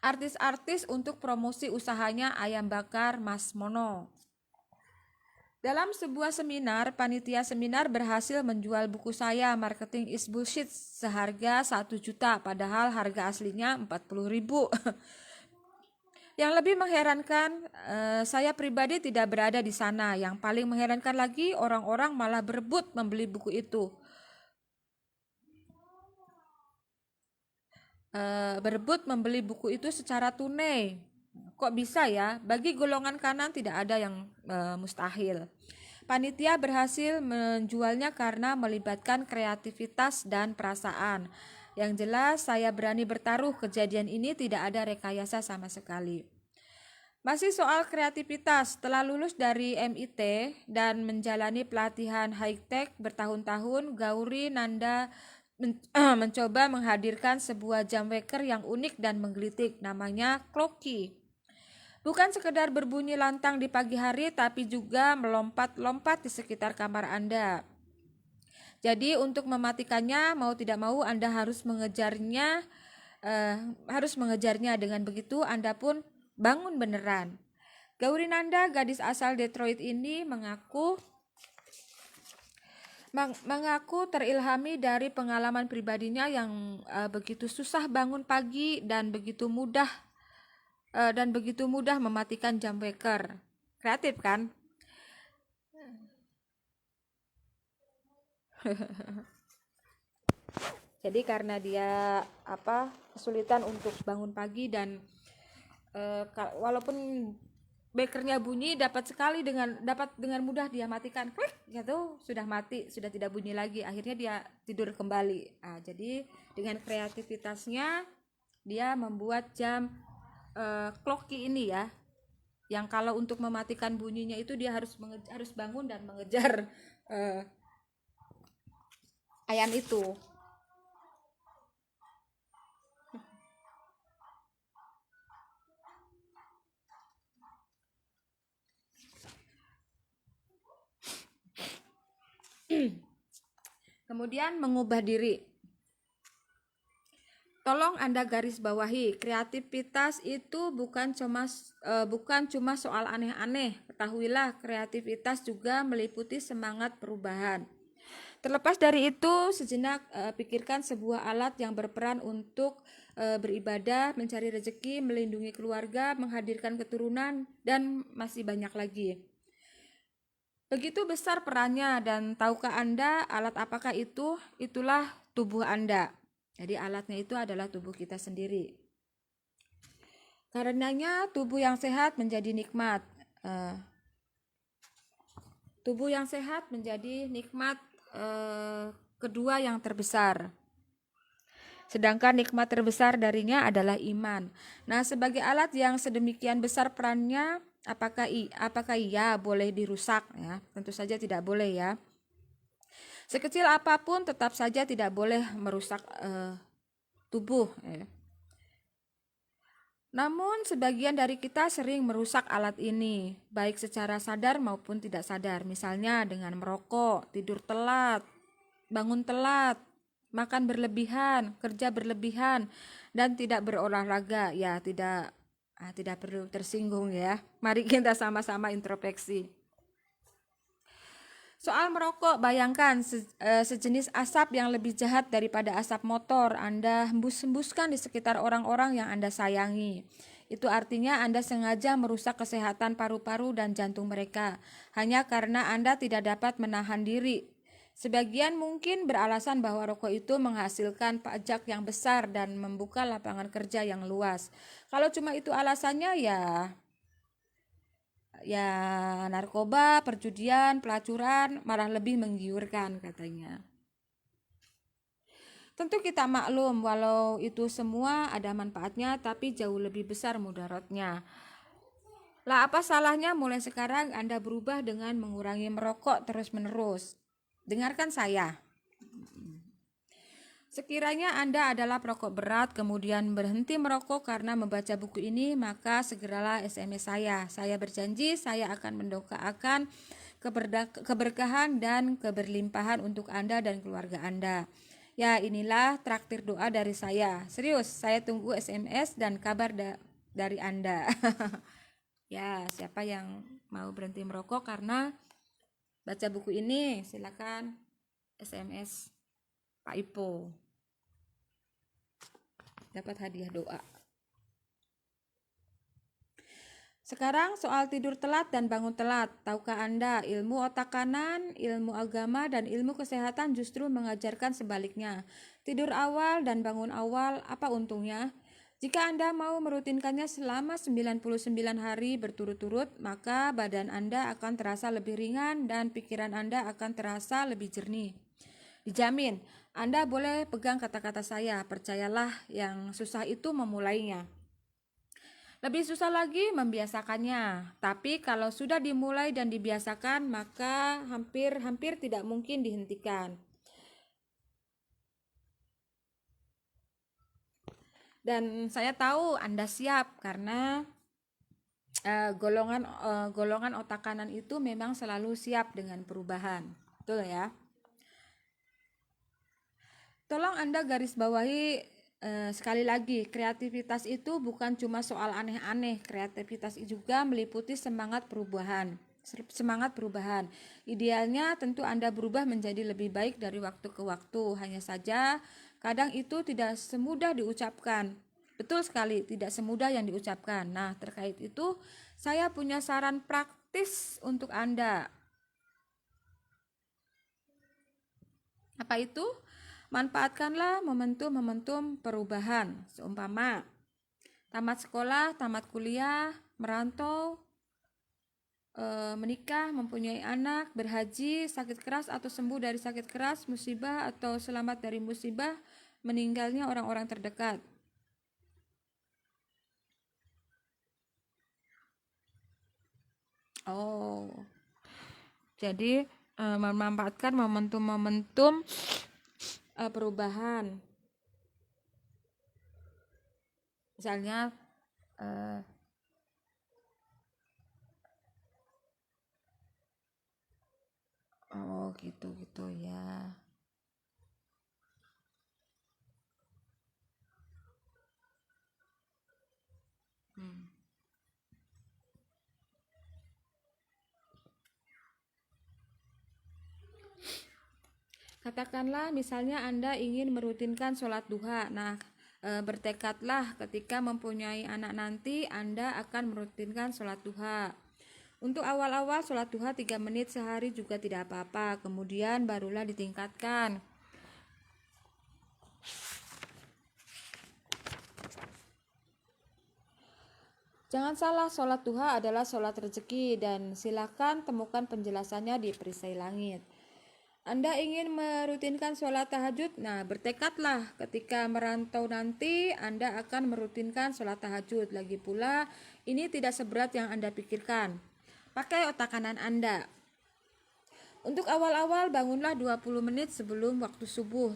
artis-artis untuk promosi usahanya ayam bakar Mas Mono. Dalam sebuah seminar, panitia seminar berhasil menjual buku saya Marketing is Bullshit seharga 1 juta, padahal harga aslinya 40.000. Yang lebih mengherankan, saya pribadi tidak berada di sana. Yang paling mengherankan lagi, orang-orang malah berebut membeli buku itu. Berebut membeli buku itu secara tunai. Kok bisa ya? Bagi golongan kanan tidak ada yang mustahil. Panitia berhasil menjualnya karena melibatkan kreativitas dan perasaan. Yang jelas saya berani bertaruh kejadian ini tidak ada rekayasa sama sekali. Masih soal kreativitas, setelah lulus dari MIT dan menjalani pelatihan high-tech bertahun-tahun, Gauri Nanda mencoba menghadirkan sebuah jam waker yang unik dan menggelitik, namanya Clocky. Bukan sekedar berbunyi lantang di pagi hari, tapi juga melompat-lompat di sekitar kamar Anda. Jadi untuk mematikannya, mau tidak mau Anda harus mengejarnya. Dengan begitu Anda pun bangun beneran. Gauri Nanda, gadis asal Detroit ini mengaku terilhami dari pengalaman pribadinya yang begitu susah bangun pagi dan begitu mudah mematikan jam waker. Kreatif kan? Jadi karena dia kesulitan untuk bangun pagi dan walaupun bekernya bunyi dapat dengan mudah dia matikan, klik gitu, sudah mati, sudah tidak bunyi lagi, akhirnya dia tidur kembali. Jadi dengan kreativitasnya dia membuat jam Clocky ini ya, yang kalau untuk mematikan bunyinya itu dia harus bangun dan mengejar ayam itu. Kemudian mengubah diri. Tolong Anda garis bawahi, kreativitas itu bukan cuma soal aneh-aneh. Ketahuilah, kreativitas juga meliputi semangat perubahan. Terlepas dari itu, sejenak pikirkan sebuah alat yang berperan untuk beribadah, mencari rezeki, melindungi keluarga, menghadirkan keturunan, dan masih banyak lagi. Begitu besar perannya, dan tahukah Anda alat apakah itu? Itulah tubuh Anda. Jadi alatnya itu adalah tubuh kita sendiri. Karenanya tubuh yang sehat menjadi nikmat. Tubuh yang sehat menjadi nikmat kedua yang terbesar. Sedangkan nikmat terbesar darinya adalah iman. Nah, sebagai alat yang sedemikian besar perannya, apakah ia boleh dirusak? Ya, tentu saja tidak boleh ya. Sekecil apapun tetap saja tidak boleh merusak tubuh. Ya. Namun sebagian dari kita sering merusak alat ini, baik secara sadar maupun tidak sadar. Misalnya dengan merokok, tidur telat, bangun telat, makan berlebihan, kerja berlebihan, dan tidak berolahraga. Ya, tidak perlu tersinggung ya. Mari kita sama-sama introspeksi. Soal merokok, bayangkan sejenis asap yang lebih jahat daripada asap motor Anda hembus-hembuskan di sekitar orang-orang yang Anda sayangi. Itu artinya Anda sengaja merusak kesehatan paru-paru dan jantung mereka, hanya karena Anda tidak dapat menahan diri. Sebagian mungkin beralasan bahwa rokok itu menghasilkan pajak yang besar dan membuka lapangan kerja yang luas. Kalau cuma itu alasannya, ya narkoba, perjudian, pelacuran malah lebih menggiurkan katanya. Tentu kita maklum walau itu semua ada manfaatnya, tapi jauh lebih besar mudaratnya. Lah, apa salahnya mulai sekarang Anda berubah dengan mengurangi merokok terus-menerus? Dengarkan saya. Sekiranya Anda adalah perokok berat kemudian berhenti merokok karena membaca buku ini, maka segeralah SMS saya. Saya berjanji saya akan mendoakan keberkahan dan keberlimpahan untuk Anda dan keluarga Anda. Ya, inilah traktir doa dari saya. Serius, saya tunggu SMS dan kabar dari Anda. Ya, siapa yang mau berhenti merokok karena baca buku ini, silakan SMS Pak Ipo. Dapat hadiah doa. Sekarang soal tidur telat dan bangun telat. Tahukah Anda, ilmu otak kanan, ilmu agama, dan ilmu kesehatan justru mengajarkan sebaliknya. Tidur awal dan bangun awal, apa untungnya? Jika Anda mau merutinkannya selama 99 hari berturut-turut, maka badan Anda akan terasa lebih ringan dan pikiran Anda akan terasa lebih jernih. Dijamin, Anda boleh pegang kata-kata saya, percayalah yang susah itu memulainya. Lebih susah lagi membiasakannya. Tapi kalau sudah dimulai dan dibiasakan, maka hampir tidak mungkin dihentikan. Dan saya tahu Anda siap karena golongan otak kanan itu memang selalu siap dengan perubahan. Betul ya? Tolong Anda garis bawahi sekali lagi, kreativitas itu bukan cuma soal aneh-aneh. Kreativitas juga meliputi semangat perubahan. Idealnya tentu Anda berubah menjadi lebih baik dari waktu ke waktu. Hanya saja kadang itu tidak semudah diucapkan. Betul sekali, tidak semudah yang diucapkan. Nah, terkait itu saya punya saran praktis untuk Anda. Apa itu? Manfaatkanlah momentum-momentum perubahan, seumpama tamat sekolah, tamat kuliah, merantau, menikah, mempunyai anak, berhaji, sakit keras atau sembuh dari sakit keras, musibah atau selamat dari musibah, meninggalnya orang-orang terdekat. Oh, jadi memanfaatkan momentum-momentum perubahan. Misalnya oh gitu ya. Katakanlah misalnya Anda ingin merutinkan sholat duha. Nah, bertekadlah ketika mempunyai anak nanti Anda akan merutinkan sholat duha. Untuk awal-awal sholat duha 3 menit sehari juga tidak apa-apa, kemudian barulah ditingkatkan. Jangan salah, sholat duha adalah sholat rezeki dan silakan temukan penjelasannya di perisai langit. Anda ingin merutinkan sholat tahajud? Nah, bertekadlah ketika merantau nanti Anda akan merutinkan sholat tahajud. Lagi pula, ini tidak seberat yang Anda pikirkan. Pakai otak kanan Anda. Untuk awal-awal bangunlah 20 menit sebelum waktu subuh,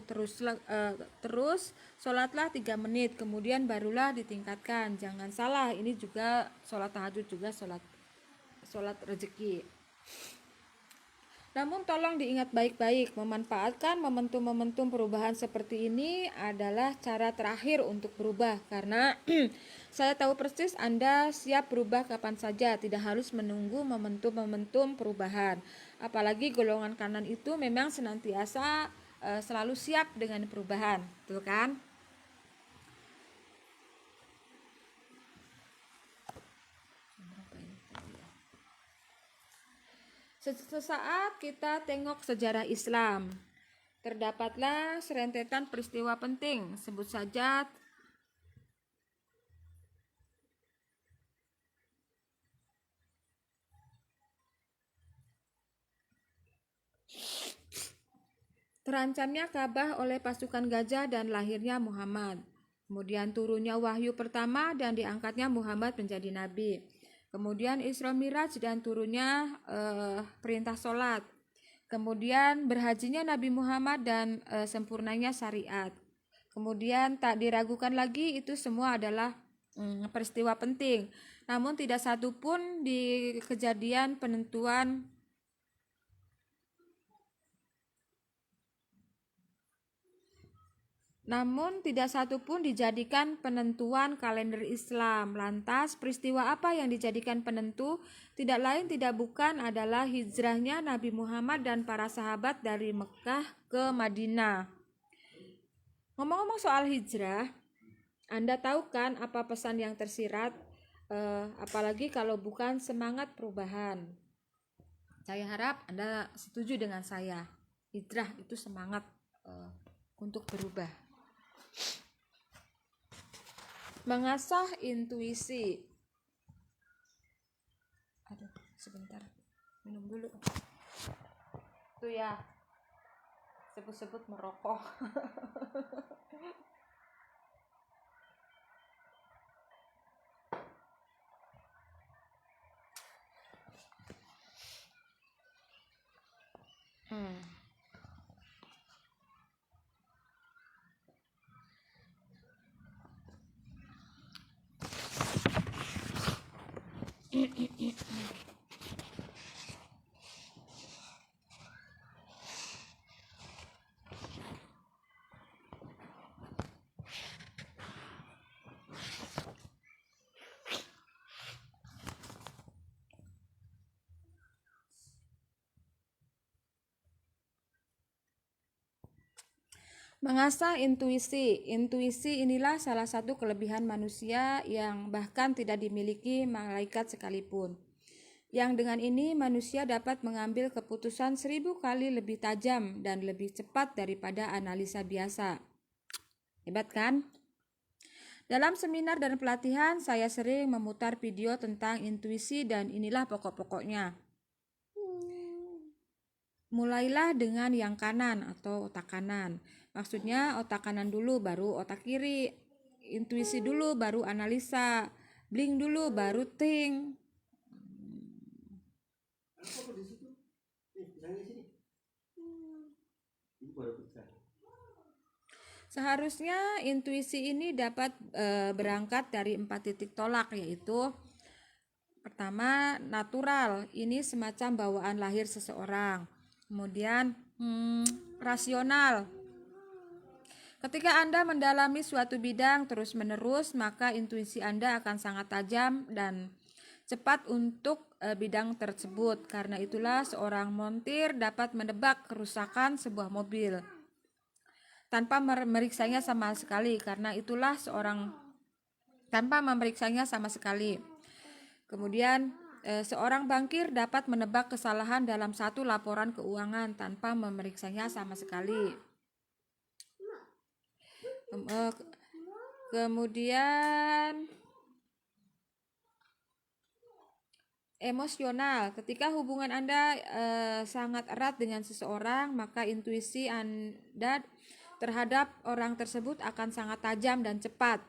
terus sholatlah 3 menit, kemudian barulah ditingkatkan. Jangan salah, ini juga sholat tahajud juga sholat rezeki. Namun tolong diingat baik-baik, memanfaatkan momentum-momentum perubahan seperti ini adalah cara terakhir untuk berubah, karena saya tahu persis Anda siap berubah kapan saja, tidak harus menunggu momentum-momentum perubahan. Apalagi golongan kanan itu memang senantiasa selalu siap dengan perubahan, betul kan? Sesaat kita tengok sejarah Islam. Terdapatlah serentetan peristiwa penting, sebut saja terancamnya Ka'bah oleh pasukan gajah dan lahirnya Muhammad. Kemudian turunnya wahyu pertama dan diangkatnya Muhammad menjadi nabi. Kemudian Isra Miraj dan turunnya perintah sholat. Kemudian berhajinya Nabi Muhammad dan sempurnanya syariat. Kemudian tak diragukan lagi itu semua adalah peristiwa penting. Namun tidak satu pun di kejadian penentuan Namun tidak satu pun dijadikan penentuan kalender Islam. Lantas peristiwa apa yang dijadikan penentu? Tidak lain tidak bukan adalah hijrahnya Nabi Muhammad dan para sahabat dari Mekah ke Madinah. Ngomong-ngomong soal hijrah, Anda tahu kan apa pesan yang tersirat? Apalagi kalau bukan semangat perubahan. Saya harap Anda setuju dengan saya. Hijrah itu semangat untuk berubah. Mengasah intuisi. Aduh, sebentar. Minum dulu. Tuh ya. Sebut-sebut merokok. Mengasah intuisi. Intuisi inilah salah satu kelebihan manusia yang bahkan tidak dimiliki malaikat sekalipun. Yang dengan ini manusia dapat mengambil keputusan 1000 kali lebih tajam dan lebih cepat daripada analisa biasa. Hebat kan? Dalam seminar dan pelatihan saya sering memutar video tentang intuisi dan inilah pokok-pokoknya. Mulailah dengan yang kanan atau otak kanan. Maksudnya otak kanan dulu baru otak kiri. Intuisi dulu baru analisa. Blink dulu baru think. Seharusnya intuisi ini dapat berangkat dari 4 titik tolak, yaitu pertama, natural. Ini semacam bawaan lahir seseorang. Kemudian rasional. Ketika Anda mendalami suatu bidang terus-menerus, maka intuisi Anda akan sangat tajam dan cepat untuk bidang tersebut. Karena itulah seorang montir dapat menebak kerusakan sebuah mobil tanpa memeriksanya sama sekali. Kemudian Seorang bankir dapat menebak kesalahan dalam satu laporan keuangan tanpa memeriksanya sama sekali. Kemudian emosional. Ketika hubungan Anda sangat erat dengan seseorang, maka intuisi Anda terhadap orang tersebut akan sangat tajam dan cepat.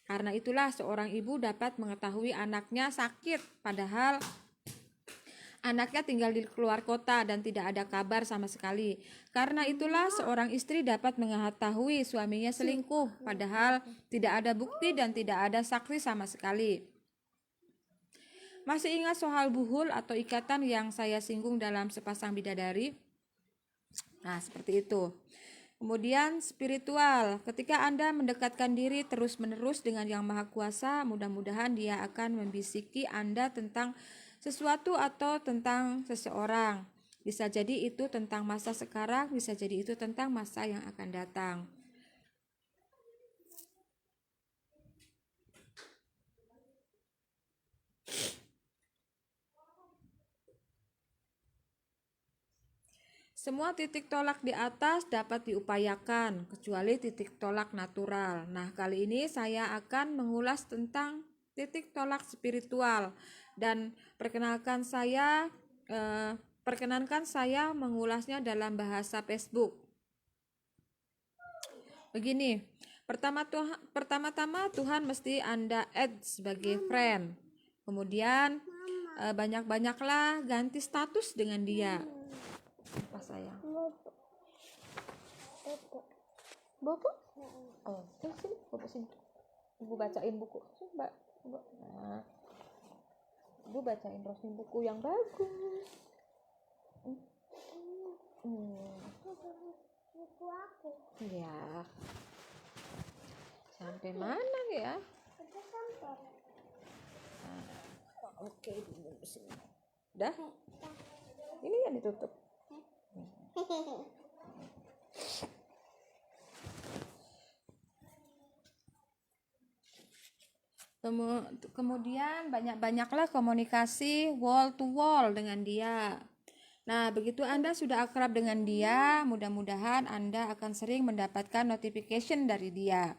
Karena itulah seorang ibu dapat mengetahui anaknya sakit, padahal anaknya tinggal di luar kota dan tidak ada kabar sama sekali. Karena itulah seorang istri dapat mengetahui suaminya selingkuh, padahal tidak ada bukti dan tidak ada saksi sama sekali. Masih ingat soal buhul atau ikatan yang saya singgung dalam sepasang bidadari? Nah, seperti itu. Kemudian spiritual, ketika Anda mendekatkan diri terus-menerus dengan Yang Maha Kuasa, mudah-mudahan Dia akan membisiki Anda tentang sesuatu atau tentang seseorang. Bisa jadi itu tentang masa sekarang, bisa jadi itu tentang masa yang akan datang. Semua titik tolak di atas dapat diupayakan, kecuali titik tolak natural. Nah, kali ini saya akan mengulas tentang titik tolak spiritual dan perkenankan saya mengulasnya dalam bahasa Facebook. Begini, pertama-tama Tuhan mesti Anda add sebagai friend. Kemudian banyak-banyaklah ganti status dengan Dia. Apa sayang? Buku? Oh, sini, buku sini. Ibu bacain buku. Coba. Nah, Ibu bacain Rosmin buku yang bagus. Buku aku. Ya. Sampai mana ya? Udah sampai. Oke, dulu sini. Dah? Ini yang ditutup. Kemudian banyak-banyaklah komunikasi wall to wall dengan Dia. Nah, begitu Anda sudah akrab dengan Dia, mudah-mudahan Anda akan sering mendapatkan notification dari Dia,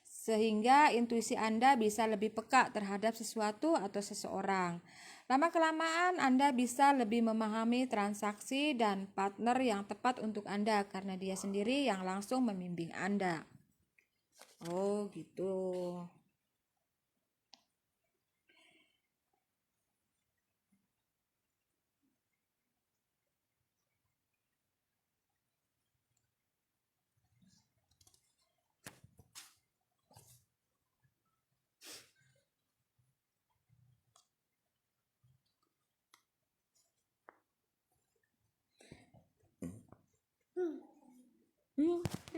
sehingga intuisi Anda bisa lebih peka terhadap sesuatu atau seseorang. Lama-kelamaan Anda bisa lebih memahami transaksi dan partner yang tepat untuk Anda karena Dia sendiri yang langsung membimbing Anda. Oh, gitu.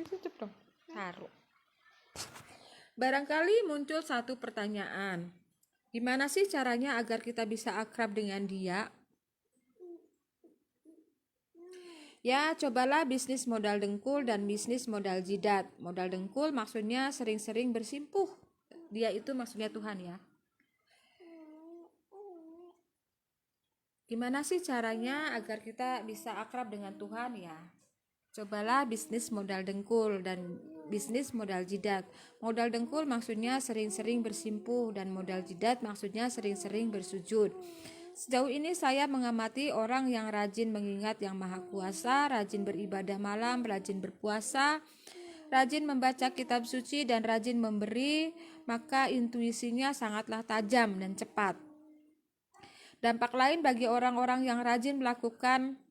Tutup dong. Taruh. Barangkali muncul satu pertanyaan. Gimana sih caranya agar kita bisa akrab dengan Dia? Ya, cobalah bisnis modal dengkul dan bisnis modal jidat. Modal dengkul maksudnya sering-sering bersimpuh. Dia itu maksudnya Tuhan ya. Gimana sih caranya agar kita bisa akrab dengan Tuhan ya? Cobalah bisnis modal dengkul dan bisnis modal jidat. Modal dengkul maksudnya sering-sering bersimpuh dan modal jidat maksudnya sering-sering bersujud. Sejauh ini saya mengamati orang yang rajin mengingat Yang Maha Kuasa, rajin beribadah malam, rajin berpuasa, rajin membaca kitab suci dan rajin memberi, maka intuisinya sangatlah tajam dan cepat. Dampak lain bagi orang-orang yang rajin melakukan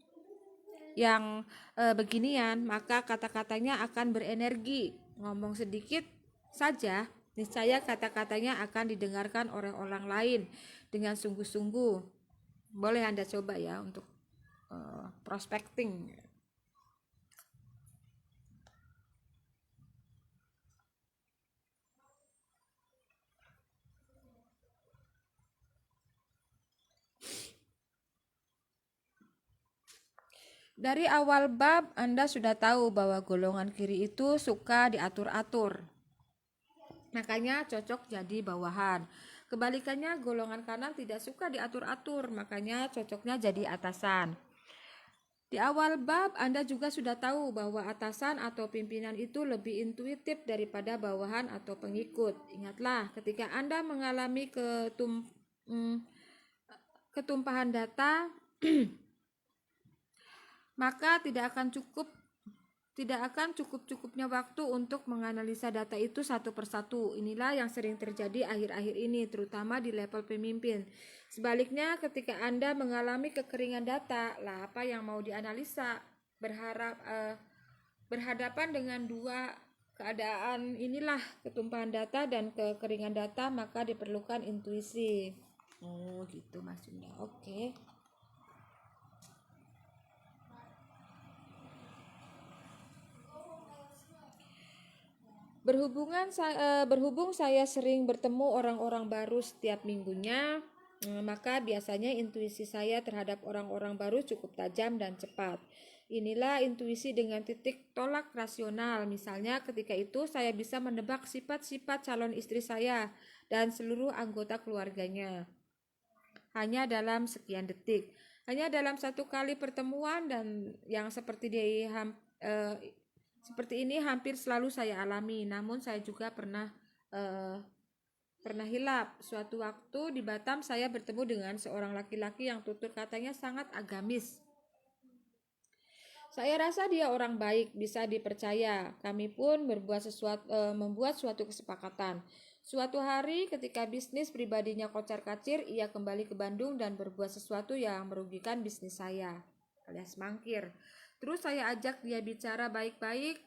yang beginian, maka kata-katanya akan berenergi. Ngomong sedikit saja, niscaya kata-katanya akan didengarkan oleh orang lain dengan sungguh-sungguh. Boleh Anda coba ya untuk prospecting. Dari awal bab Anda sudah tahu bahwa golongan kiri itu suka diatur-atur. Makanya cocok jadi bawahan. Kebalikannya, golongan kanan tidak suka diatur-atur, makanya cocoknya jadi atasan. Di awal bab, Anda juga sudah tahu bahwa atasan atau pimpinan itu lebih intuitif daripada bawahan atau pengikut. Ingatlah, ketika Anda mengalami ketumpahan data, maka tidak akan cukup-cukupnya waktu untuk menganalisa data itu satu persatu. Inilah yang sering terjadi akhir-akhir ini, terutama di level pemimpin. Sebaliknya, ketika Anda mengalami kekeringan data, lah apa yang mau dianalisa? Berhadapan dengan dua keadaan inilah, ketumpahan data dan kekeringan data, maka diperlukan intuisi. Oh, gitu maksudnya. Oke. Berhubung saya sering bertemu orang-orang baru setiap minggunya, maka biasanya intuisi saya terhadap orang-orang baru cukup tajam dan cepat. Inilah intuisi dengan titik tolak rasional. Misalnya ketika itu saya bisa menebak sifat-sifat calon istri saya dan seluruh anggota keluarganya hanya dalam sekian detik. Hanya dalam satu kali pertemuan, dan yang seperti ini hampir selalu saya alami. Namun saya juga pernah hilap. Suatu waktu di Batam saya bertemu dengan seorang laki-laki yang tutur katanya sangat agamis. Saya rasa dia orang baik, bisa dipercaya. Kami pun membuat suatu kesepakatan. Suatu hari ketika bisnis pribadinya kocar-kacir, ia kembali ke Bandung dan berbuat sesuatu yang merugikan bisnis saya, alias mangkir. Terus saya ajak dia bicara baik-baik.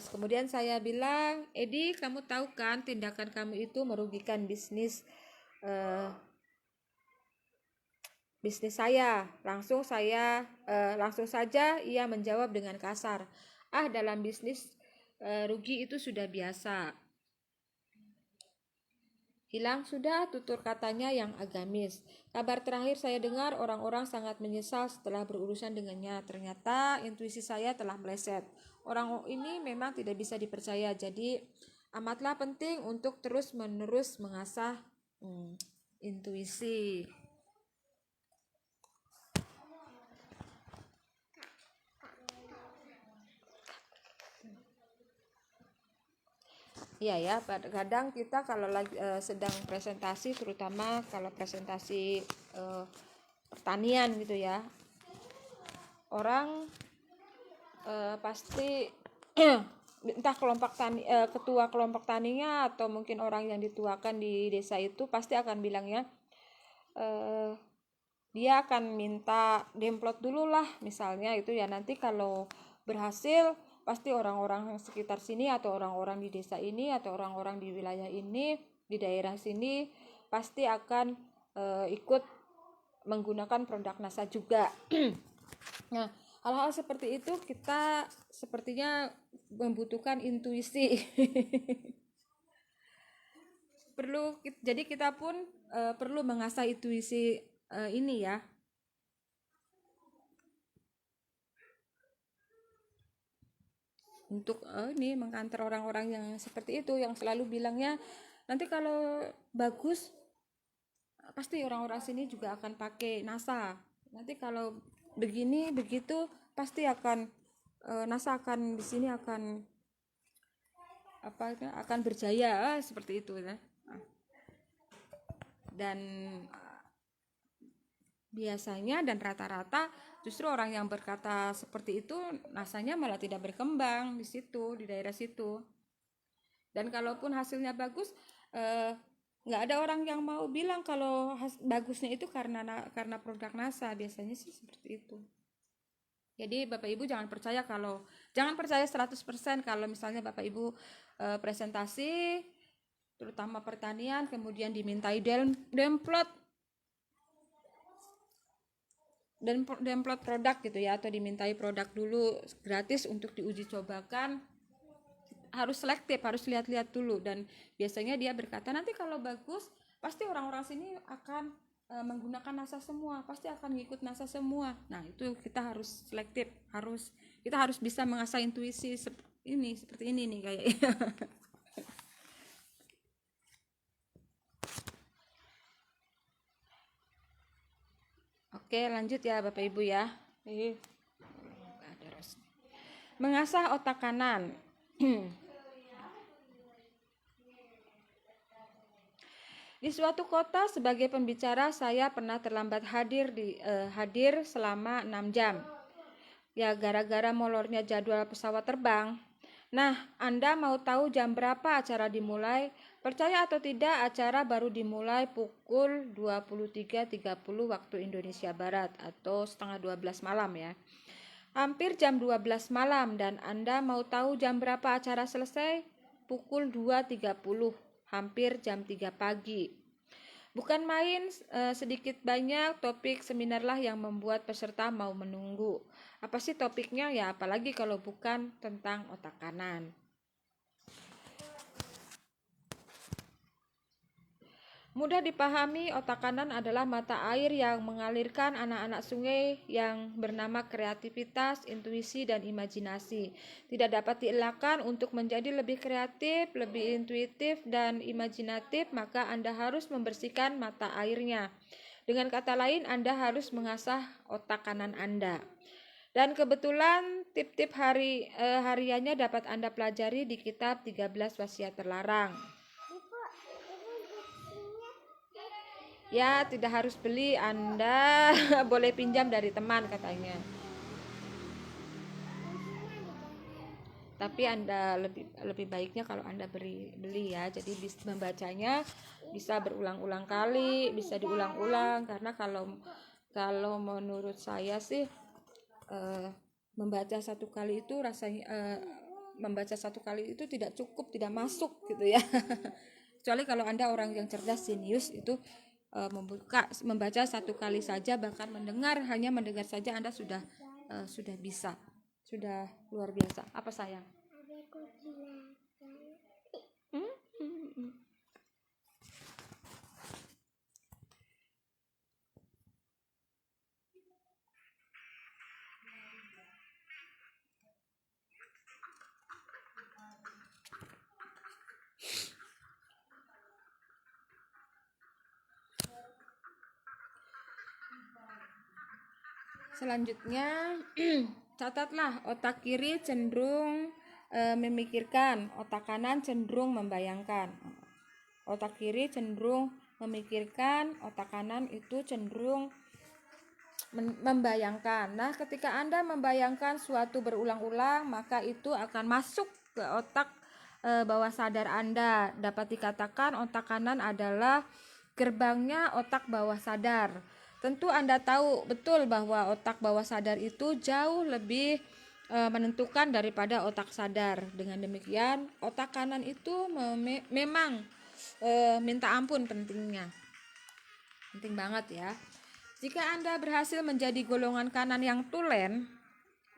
Kemudian saya bilang, Edi, kamu tahu kan tindakan kamu itu merugikan bisnis saya. Langsung saja ia menjawab dengan kasar, dalam bisnis rugi itu sudah biasa. Hilang sudah tutur katanya yang agamis. Kabar terakhir saya dengar, orang-orang sangat menyesal setelah berurusan dengannya. Ternyata intuisi saya telah meleset. Orang ini memang tidak bisa dipercaya, jadi amatlah penting untuk terus-menerus mengasah intuisi. Iya ya, kadang kita kalau lagi sedang presentasi, terutama kalau presentasi pertanian gitu ya, orang pasti entah ketua kelompok taninya atau mungkin orang yang dituakan di desa itu pasti akan bilangnya, dia akan minta demplot dulu lah misalnya itu ya, nanti kalau berhasil pasti orang-orang sekitar sini atau orang-orang di desa ini atau orang-orang di wilayah ini, di daerah sini pasti akan ikut menggunakan produk NASA juga. Nah, hal-hal seperti itu kita sepertinya membutuhkan intuisi. Jadi kita pun perlu mengasah intuisi ini ya. Untuk ini mengkanter orang-orang yang seperti itu, yang selalu bilangnya nanti kalau bagus pasti orang-orang sini juga akan pakai NASA. Nanti kalau begini begitu pasti akan NASA akan di sini akan berjaya, seperti itu ya. Dan biasanya dan rata-rata justru orang yang berkata seperti itu nasanya malah tidak berkembang di situ, di daerah situ. Dan kalaupun hasilnya bagus, nggak ada orang yang mau bilang kalau bagusnya itu karena produk NASA. Biasanya sih seperti itu. Jadi Bapak Ibu jangan percaya 100% kalau misalnya Bapak Ibu presentasi terutama pertanian kemudian dimintai demplot produk gitu ya, atau dimintai produk dulu gratis untuk diuji cobakan. Harus selektif, harus lihat-lihat dulu. Dan biasanya dia berkata nanti kalau bagus pasti orang-orang sini akan menggunakan NASA semua, pasti akan ngikut NASA semua. Nah itu kita harus selektif, kita harus bisa mengasah intuisi seperti ini nih kayaknya. Oke, lanjut ya Bapak Ibu ya. Nggak ada Rosni. Mengasah otak kanan. Di suatu kota sebagai pembicara saya pernah terlambat hadir selama 6 jam. Ya gara-gara molornya jadwal pesawat terbang. Nah, Anda mau tahu jam berapa acara dimulai? Percaya atau tidak, acara baru dimulai pukul 23.30 waktu Indonesia Barat atau setengah 12 malam ya. Hampir jam 12 malam dan Anda mau tahu jam berapa acara selesai? Pukul 2.30, hampir jam 3 pagi. Bukan main, sedikit banyak topik seminar lah yang membuat peserta mau menunggu. Apa sih topiknya? Ya apalagi kalau bukan tentang otak kanan. Mudah dipahami, otak kanan adalah mata air yang mengalirkan anak-anak sungai yang bernama kreativitas, intuisi, dan imajinasi. Tidak dapat dielakkan untuk menjadi lebih kreatif, lebih intuitif, dan imajinatif, maka Anda harus membersihkan mata airnya. Dengan kata lain, Anda harus mengasah otak kanan Anda. Dan kebetulan tip-tip hariannya dapat Anda pelajari di kitab 13 wasiat terlarang. Ya, tidak harus beli, Anda boleh pinjam dari teman katanya. Tapi Anda lebih baiknya kalau Anda beli ya. Jadi membacanya bisa berulang-ulang kali, bisa diulang-ulang karena kalau menurut saya sih membaca satu kali itu rasanya membaca satu kali itu tidak cukup, tidak masuk gitu ya. Kecuali kalau Anda orang yang cerdas, jenius, itu membaca satu kali saja, bahkan hanya mendengar saja Anda sudah bisa, sudah luar biasa. Apa sayang? Selanjutnya, catatlah, otak kiri cenderung memikirkan, otak kanan cenderung membayangkan. Otak kiri cenderung memikirkan, otak kanan itu cenderung membayangkan. Nah, ketika Anda membayangkan suatu berulang-ulang, maka itu akan masuk ke otak bawah sadar Anda. Dapat dikatakan otak kanan adalah gerbangnya otak bawah sadar. Tentu Anda tahu betul bahwa otak bawah sadar itu jauh lebih menentukan daripada otak sadar. Dengan demikian, otak kanan itu memang minta ampun pentingnya. Penting banget ya. Jika Anda berhasil menjadi golongan kanan yang tulen,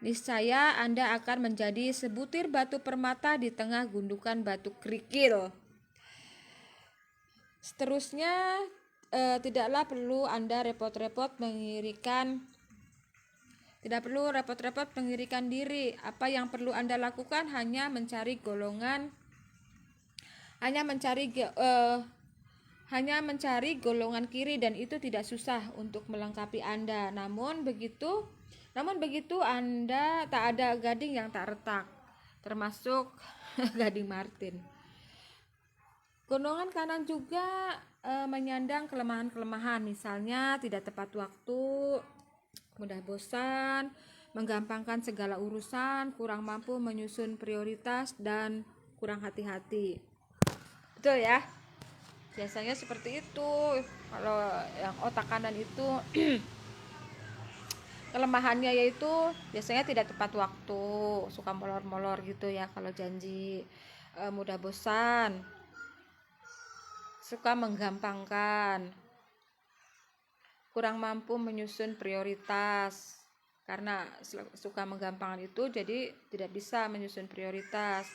niscaya Anda akan menjadi sebutir batu permata di tengah gundukan batu kerikil. Seterusnya, tidaklah perlu Anda repot-repot mengirikan diri. Apa yang perlu Anda lakukan hanya mencari golongan kiri, dan itu tidak susah untuk melengkapi Anda. Namun begitu Anda tak ada gading yang tak retak, termasuk Gading Martin. Golongan kanan juga menyandang kelemahan-kelemahan, misalnya tidak tepat waktu, mudah bosan, menggampangkan segala urusan, kurang mampu menyusun prioritas, dan kurang hati-hati. Betul ya? Biasanya seperti itu. Kalau yang otak kanan itu kelemahannya yaitu biasanya tidak tepat waktu, suka molor-molor gitu ya kalau janji, mudah bosan, suka menggampangkan, kurang mampu menyusun prioritas. Karena suka menggampangkan itu jadi tidak bisa menyusun prioritas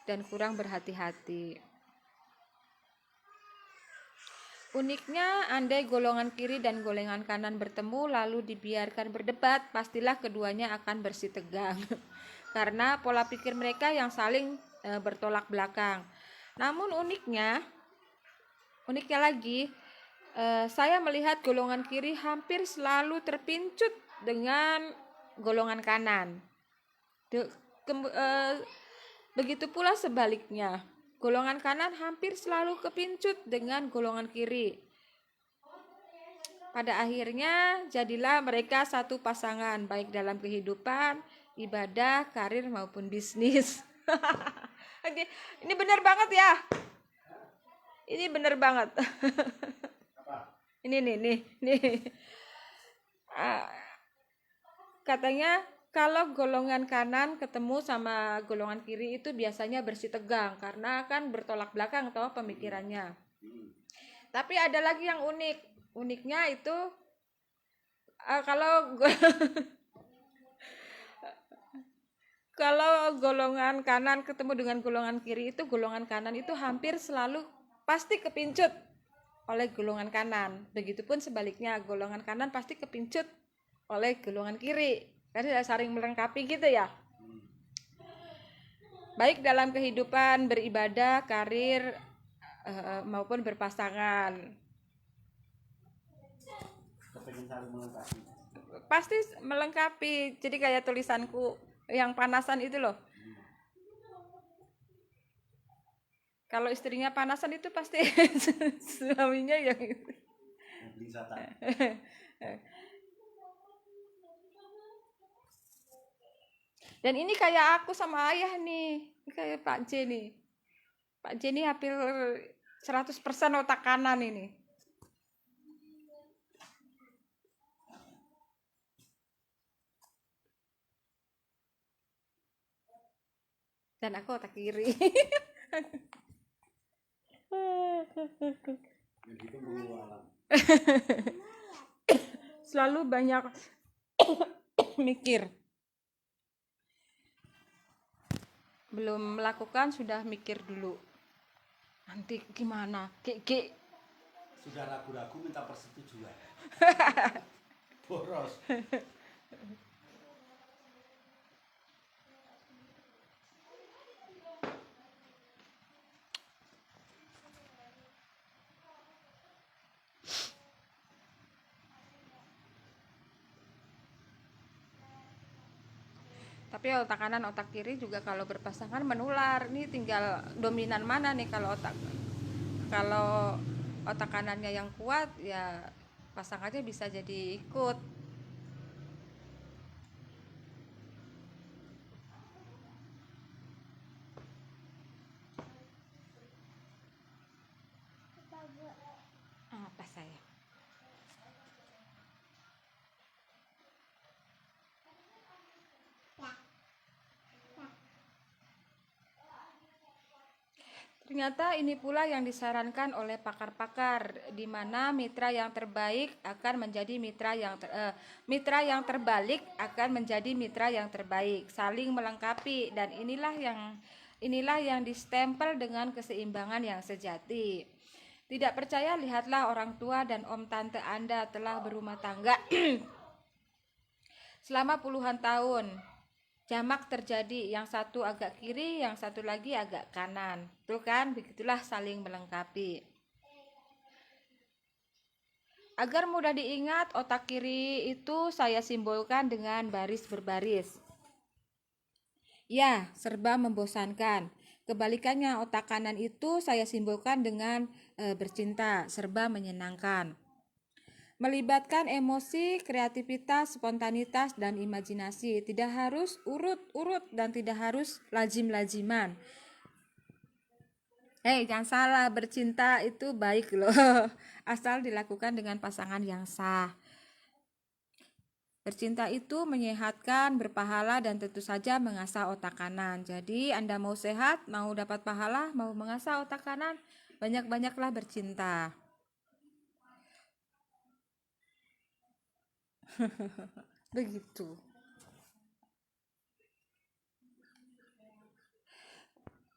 dan kurang berhati-hati. Uniknya, andai golongan kiri dan golongan kanan bertemu lalu dibiarkan berdebat, pastilah keduanya akan bersitegang karena pola pikir mereka yang saling bertolak belakang. Namun uniknya lagi, Saya melihat golongan kiri hampir selalu terpincut dengan golongan kanan. De- Begitu pula sebaliknya, golongan kanan hampir selalu kepincut dengan golongan kiri. Pada akhirnya jadilah mereka satu pasangan baik dalam kehidupan, ibadah, karir maupun bisnis. Ini benar banget ya. Ini benar banget. Ini nih. Ah, katanya kalau golongan kanan ketemu sama golongan kiri itu biasanya bersitegang karena kan bertolak belakang toh pemikirannya. Tapi ada lagi yang unik. Uniknya itu kalau kalau golongan kanan ketemu dengan golongan kiri itu golongan kanan itu hampir selalu pasti kepincut oleh golongan kanan. Begitupun sebaliknya, golongan kanan pasti kepincut oleh golongan kiri. Karena saling melengkapi gitu ya. Baik dalam kehidupan beribadah, karir maupun berpasangan. Pasti melengkapi. Jadi kayak tulisanku yang panasan itu loh. Kalau istrinya panasan itu pasti suaminya yang itu. Dan ini kayak aku sama ayah nih. Ini kayak Pak J nih. Pak J ini hampir 100% otak kanan ini. Dan aku otak kiri. Selalu banyak mikir. Belum melakukan sudah mikir dulu. Nanti gimana? Ki. Sudah ragu-ragu minta persetujuan. Boros. Tapi otak kanan otak kiri juga kalau berpasangan menular. Ini tinggal dominan mana nih kalau otak kanannya yang kuat ya pasangannya bisa jadi ikut. Apa saya? Ternyata ini pula yang disarankan oleh pakar-pakar, di mana mitra yang terbaik akan menjadi mitra yang terbalik akan menjadi mitra yang terbaik, saling melengkapi, dan inilah yang distempel dengan keseimbangan yang sejati. Tidak percaya, lihatlah orang tua dan om tante Anda telah berumah tangga selama puluhan tahun. Jamak terjadi, yang satu agak kiri, yang satu lagi agak kanan. Tuh kan, begitulah saling melengkapi. Agar mudah diingat, otak kiri itu saya simbolkan dengan baris berbaris. Ya, serba membosankan. Kebalikannya, otak kanan itu saya simbolkan dengan bercinta, serba menyenangkan. Melibatkan emosi, kreativitas, spontanitas, dan imajinasi. Tidak harus urut-urut dan tidak harus lazim-laziman. Jangan salah, bercinta itu baik loh. Asal dilakukan dengan pasangan yang sah. Bercinta itu menyehatkan, berpahala, dan tentu saja mengasah otak kanan. Jadi Anda mau sehat, mau dapat pahala, mau mengasah otak kanan, banyak-banyaklah bercinta. Begitu.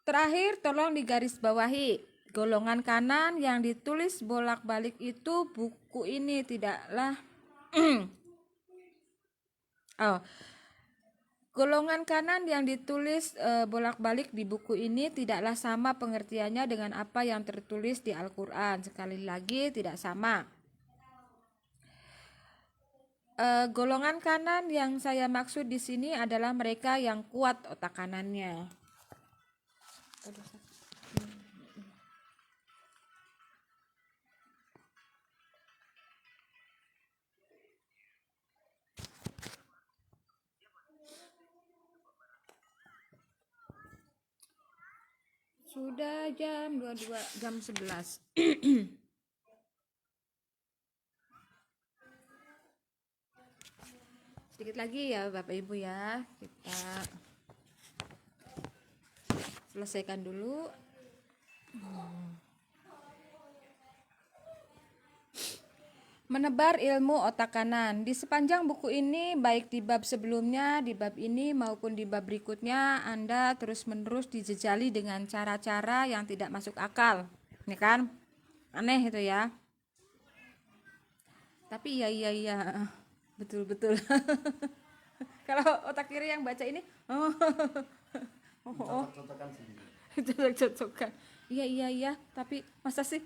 Terakhir, tolong digarisbawahi, golongan kanan yang ditulis bolak-balik itu buku ini tidaklah Golongan kanan yang ditulis bolak-balik di buku ini tidaklah sama pengertiannya dengan apa yang tertulis di Al-Quran. Sekali lagi tidak sama. Golongan kanan yang saya maksud di sini adalah mereka yang kuat otak kanannya. Sudah jam 22, jam 11. Sedikit lagi ya Bapak Ibu ya. Kita selesaikan dulu. Menebar ilmu otak kanan. Di sepanjang buku ini, baik di bab sebelumnya, di bab ini maupun di bab berikutnya, Anda terus-menerus dijejali dengan cara-cara yang tidak masuk akal. Ini kan? Aneh itu ya. Tapi iya. Betul-betul. Kalau otak kiri yang baca ini, Cocok-cocokan sendiri. cocok-cocokan. Iya, tapi masa sih?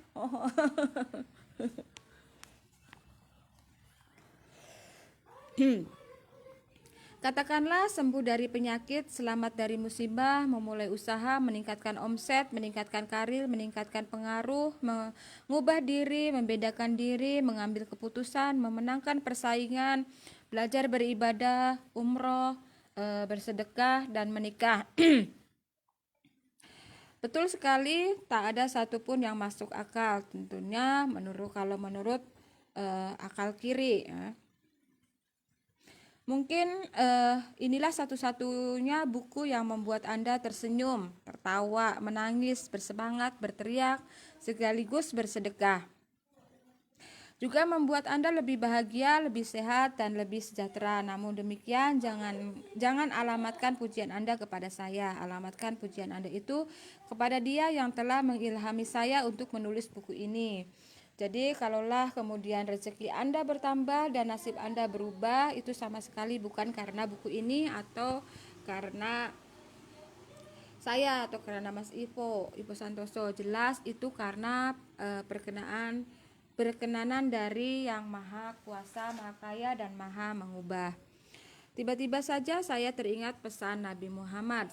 Katakanlah sembuh dari penyakit, selamat dari musibah, memulai usaha, meningkatkan omset, meningkatkan karir, meningkatkan pengaruh, mengubah diri, membedakan diri, mengambil keputusan, memenangkan persaingan, belajar beribadah, umroh, bersedekah, dan menikah. Betul sekali, tak ada satupun yang masuk akal. Tentunya kalau menurut akal kiri. Ya. Mungkin inilah satu-satunya buku yang membuat Anda tersenyum, tertawa, menangis, bersemangat, berteriak, sekaligus bersedekah. Juga membuat Anda lebih bahagia, lebih sehat, dan lebih sejahtera. Namun demikian, jangan alamatkan pujian Anda kepada saya. Alamatkan pujian Anda itu kepada Dia yang telah mengilhami saya untuk menulis buku ini. Jadi kalaulah kemudian rezeki Anda bertambah dan nasib Anda berubah, itu sama sekali bukan karena buku ini atau karena saya atau karena Mas Ivo Santoso. Jelas itu karena berkenanan dari Yang Maha Kuasa, Maha Kaya, dan Maha Mengubah. Tiba-tiba saja saya teringat pesan Nabi Muhammad.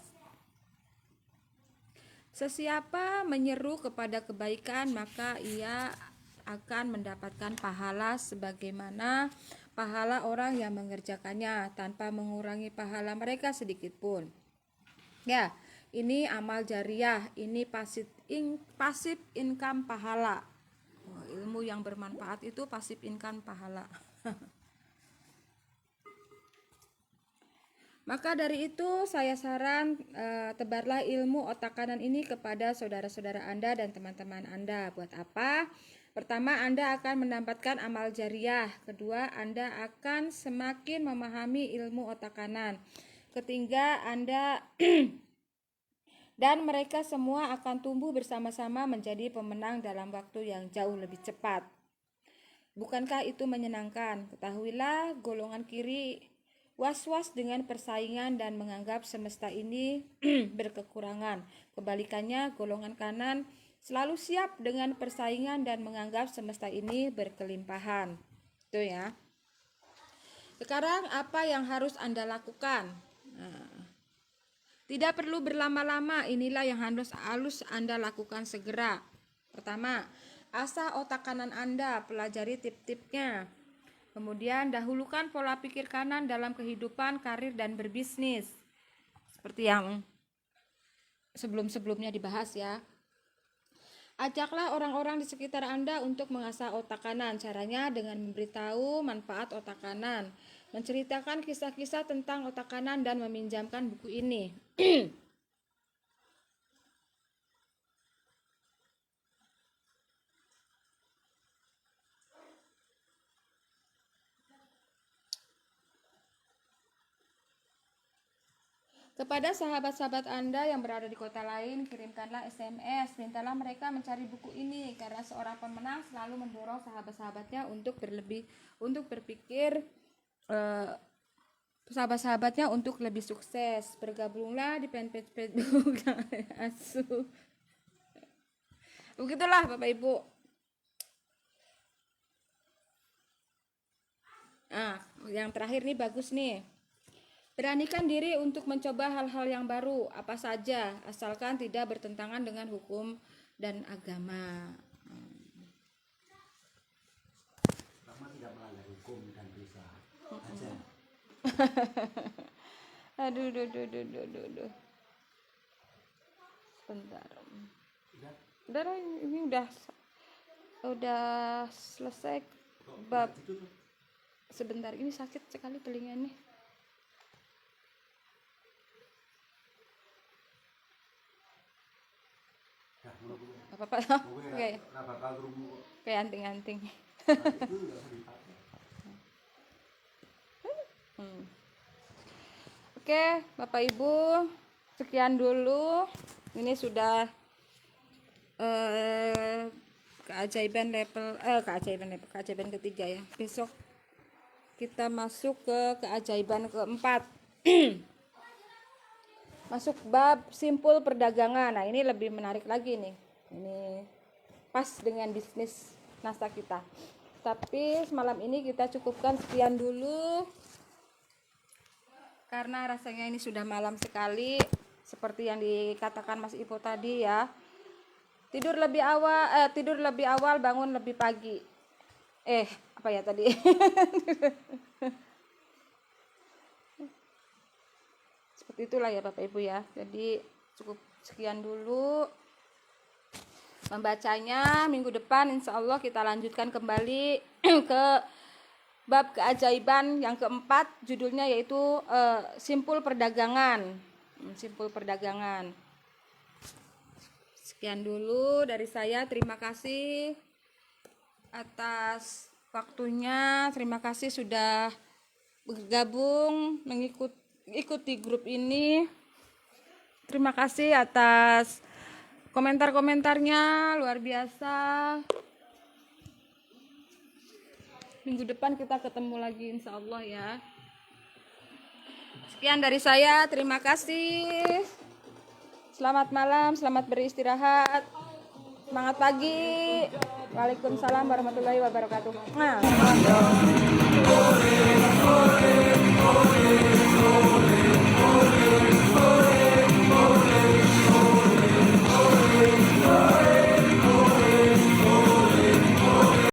Sesiapa menyeru kepada kebaikan, maka ia akan mendapatkan pahala sebagaimana pahala orang yang mengerjakannya tanpa mengurangi pahala mereka sedikit pun. Ya, ini amal jariah, ini pasif income pahala. Ilmu yang bermanfaat itu pasif income pahala. Maka dari itu saya saran tebarlah ilmu otak kanan ini kepada saudara-saudara Anda dan teman-teman Anda. Buat apa? Pertama, Anda akan mendapatkan amal jariah. Kedua, Anda akan semakin memahami ilmu otak kanan. Ketiga, Anda dan mereka semua akan tumbuh bersama-sama menjadi pemenang dalam waktu yang jauh lebih cepat. Bukankah itu menyenangkan? Ketahuilah, golongan kiri was-was dengan persaingan dan menganggap semesta ini berkekurangan. Kebalikannya, golongan kanan selalu siap dengan persaingan dan menganggap semesta ini berkelimpahan. Itu ya. Sekarang apa yang harus Anda lakukan? Tidak perlu berlama-lama, inilah yang harus Anda lakukan segera. Pertama, asah otak kanan Anda, pelajari tip-tipnya. Kemudian dahulukan pola pikir kanan dalam kehidupan, karir, dan berbisnis. Seperti yang sebelum-sebelumnya dibahas ya. Ajaklah orang-orang di sekitar Anda untuk mengasah otak kanan. Caranya dengan memberitahu manfaat otak kanan, menceritakan kisah-kisah tentang otak kanan, dan meminjamkan buku ini. Kepada sahabat-sahabat Anda yang berada di kota lain, kirimkanlah SMS, mintalah mereka mencari buku ini karena seorang pemenang selalu mendorong sahabat-sahabatnya untuk berpikir sahabat-sahabatnya untuk lebih sukses. Bergabunglah di fanpage Facebook Asu. Begitulah Bapak Ibu. Nah, yang terakhir nih bagus nih. Beranikan diri untuk mencoba hal-hal yang baru, apa saja, asalkan tidak bertentangan dengan hukum dan agama. Lama tidak melanggar hukum dan dosa. Aja. Aduh, duh. Sebentar. Udah. Udah, ini udah selesai bab. Itu tuh. Sebentar, ini sakit sekali telinganya. Nah, menurut Apa-apa. gue nggak bakal rumu. Kayak anting-anting. Itu nggak usah dipakai. Oke, Bapak Ibu, sekian dulu. Ini sudah keajaiban ketiga ya. Besok kita masuk ke keajaiban keempat. Masuk bab simpul perdagangan. Nah, ini lebih menarik lagi nih. Ini pas dengan bisnis nasta kita. Tapi semalam ini kita cukupkan sekian dulu. Karena rasanya ini sudah malam sekali. Seperti yang dikatakan Mas Ipo tadi ya. Tidur lebih awal, bangun lebih pagi. Apa ya tadi? Seperti itulah ya Bapak Ibu ya. Jadi cukup sekian dulu membacanya. Minggu depan insya Allah kita lanjutkan kembali ke bab keajaiban yang keempat, judulnya yaitu simpul perdagangan. Simpul perdagangan. Sekian dulu dari saya. Terima kasih atas waktunya. Terima kasih sudah bergabung ikuti grup ini. Terima kasih atas komentar-komentarnya, luar biasa. Minggu depan kita ketemu lagi insya Allah ya. Sekian dari saya, terima kasih. Selamat malam, selamat beristirahat. Semangat pagi. Waalaikumsalam warahmatullahi wabarakatuh. Nah.